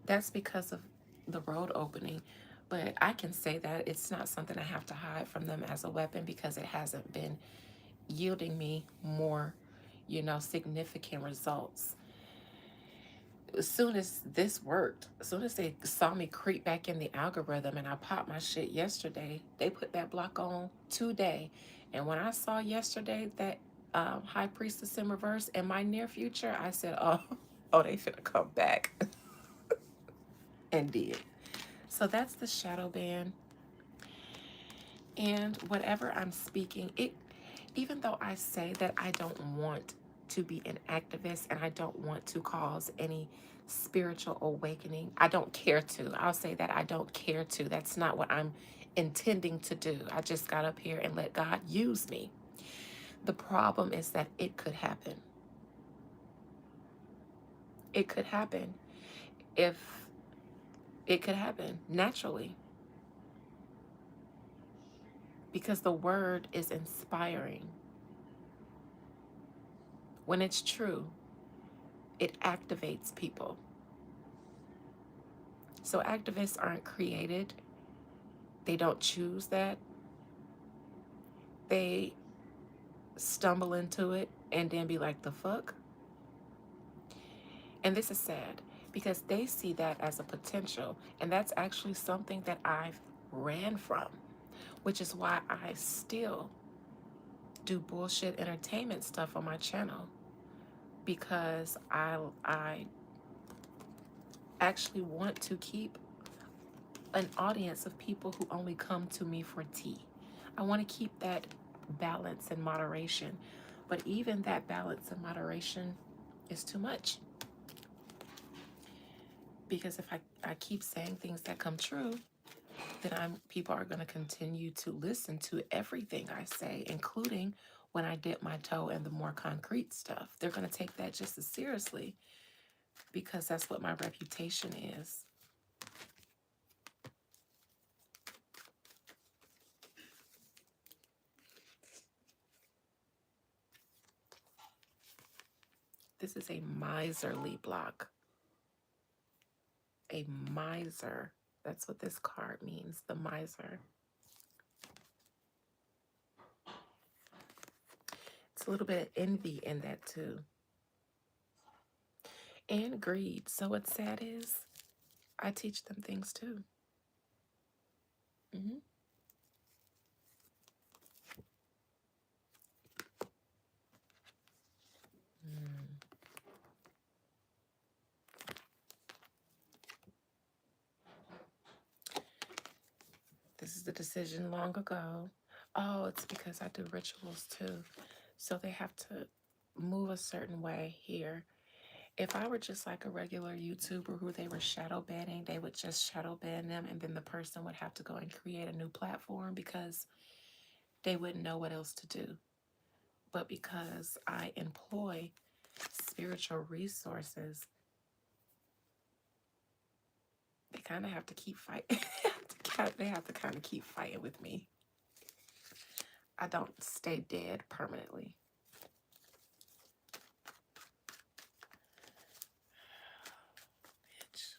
that's because of the road opening. But I can say that it's not something I have to hide from them as a weapon, because it hasn't been yielding me more, significant results. As soon as this worked, as soon as they saw me creep back in the algorithm and I popped my shit yesterday, they put that block on today. And when I saw yesterday that High Priestess in reverse in my near future, I said, oh, they finna come back. And did. So that's the shadow ban. And whatever I'm speaking, even though I say that I don't want to be an activist and I don't want to cause any spiritual awakening, I don't care to. I'll say that I don't care to. That's not what I'm intending to do. I just got up here and let God use me. The problem is that it could happen. It could happen if it could happen naturally, because the word is inspiring. When it's true, it activates people. So activists aren't created. They don't choose that. They stumble into it and then be like, the fuck? And this is sad, because they see that as a potential. And that's actually something that I've ran from, which is why I still do bullshit entertainment stuff on my channel, because I actually want to keep an audience of people who only come to me for tea. I want to keep that balance and moderation. But even that balance and moderation is too much. Because if I keep saying things that come true, then people are going to continue to listen to everything I say, including when I dip my toe in the more concrete stuff. They're going to take that just as seriously, because that's what my reputation is. This is a miserly block. A miser. That's what this card means, the miser. It's a little bit of envy in that too. And greed. So what's sad is, I teach them things too. Mm-hmm. This is the decision long ago. Oh, it's because I do rituals too. So they have to move a certain way here. If I were just like a regular YouTuber who they were shadow banning, they would just shadow ban them, and then the person would have to go and create a new platform because they wouldn't know what else to do. But because I employ spiritual resources, they kind of have to keep fighting. They have to kind of keep fighting with me. I don't stay dead permanently. Bitch.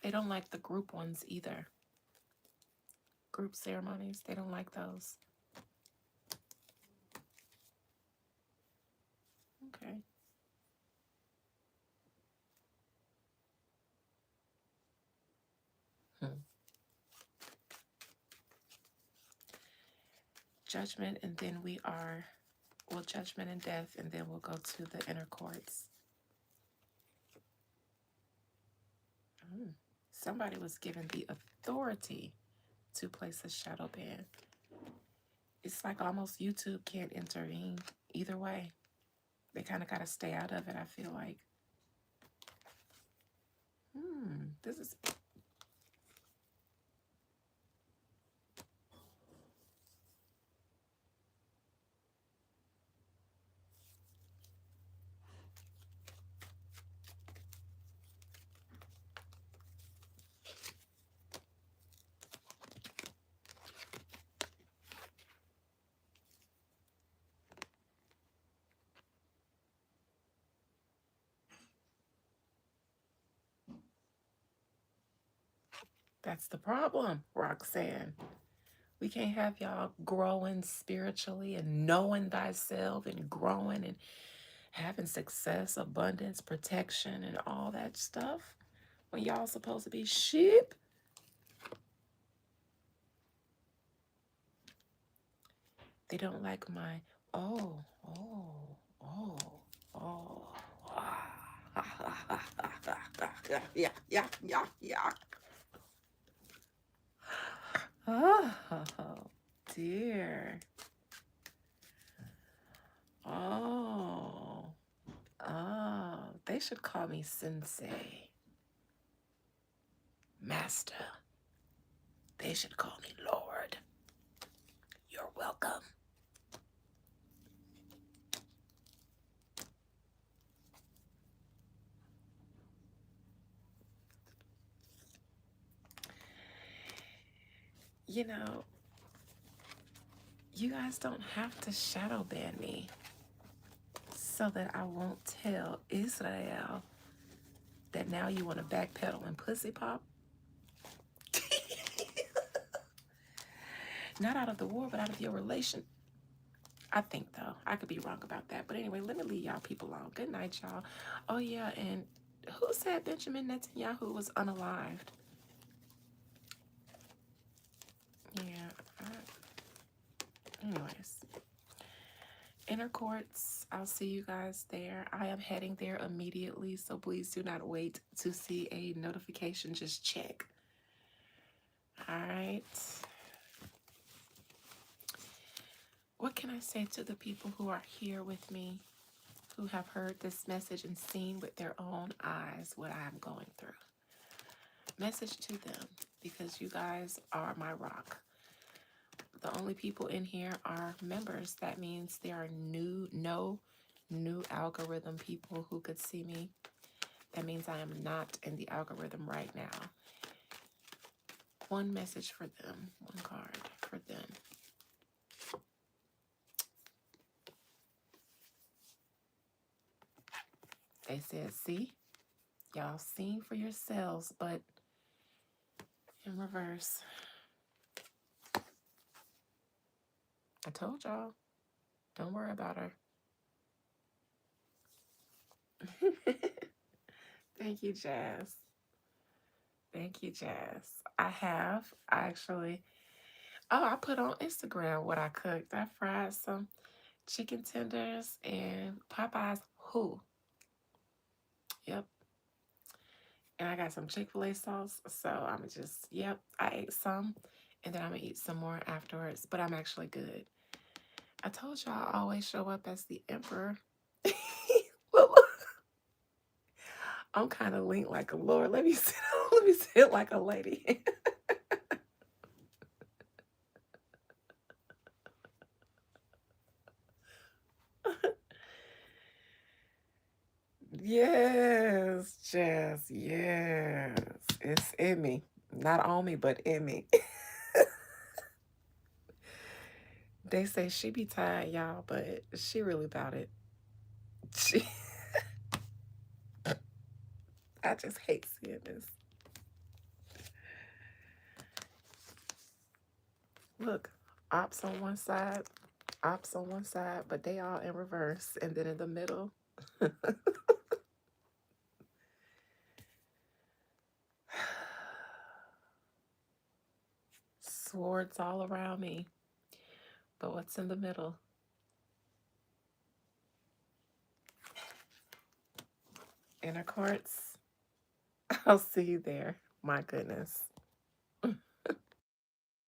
They don't like the group ones either. Group ceremonies, they don't like those. Okay. judgment, and then well, judgment and death, and then we'll go to the inner courts. Somebody was given the authority to place a shadow ban. It's like almost YouTube can't intervene either way. They kind of got to stay out of it, I feel like. This is... That's the problem, Roxanne. We can't have y'all growing spiritually and knowing thyself and growing and having success, abundance, protection, and all that stuff when y'all supposed to be sheep. They don't like my oh. Yeah. Oh dear. Oh, they should call me Sensei, Master. They should call me Lord. You're welcome. You know, you guys don't have to shadow ban me so that I won't tell Israel that now you want to backpedal and pussy pop. Not out of the war, but out of your relation. I think, though. I could be wrong about that. But anyway, let me leave y'all people alone. Good night, y'all. Oh, yeah, and who said Benjamin Netanyahu was unalived? Yeah. Anyways. Inner courts, I'll see you guys there. I am heading there immediately, so please do not wait to see a notification. Just check. All right. What can I say to the people who are here with me, who have heard this message and seen with their own eyes what I'm going through? Message to them, because you guys are my rock. The only people in here are members. That means there are no new algorithm people who could see me. That means I am not in the algorithm right now. One message for them, one card for them. They said, see, y'all seen for yourselves, but in reverse. I told y'all, don't worry about her. Thank you, Jazz. Thank you, Jazz. I actually, I put on Instagram what I cooked. I fried some chicken tenders and Popeye's who. Yep. And I got some Chick-fil-A sauce. So I'm just, yep, I ate some. And then I'm going to eat some more afterwards. But I'm actually good. I told y'all I always show up as the emperor. I'm kind of linked like a lord. Let me sit like a lady. Yes, Jazz. Yes. It's in me. Not on me, but in me. They say she be tired, y'all, but she really about it. She I just hate seeing this. Look, ops on one side, but they all in reverse. And then in the middle, swords all around me. But what's in the middle? Inner quartz. I'll see you there. My goodness.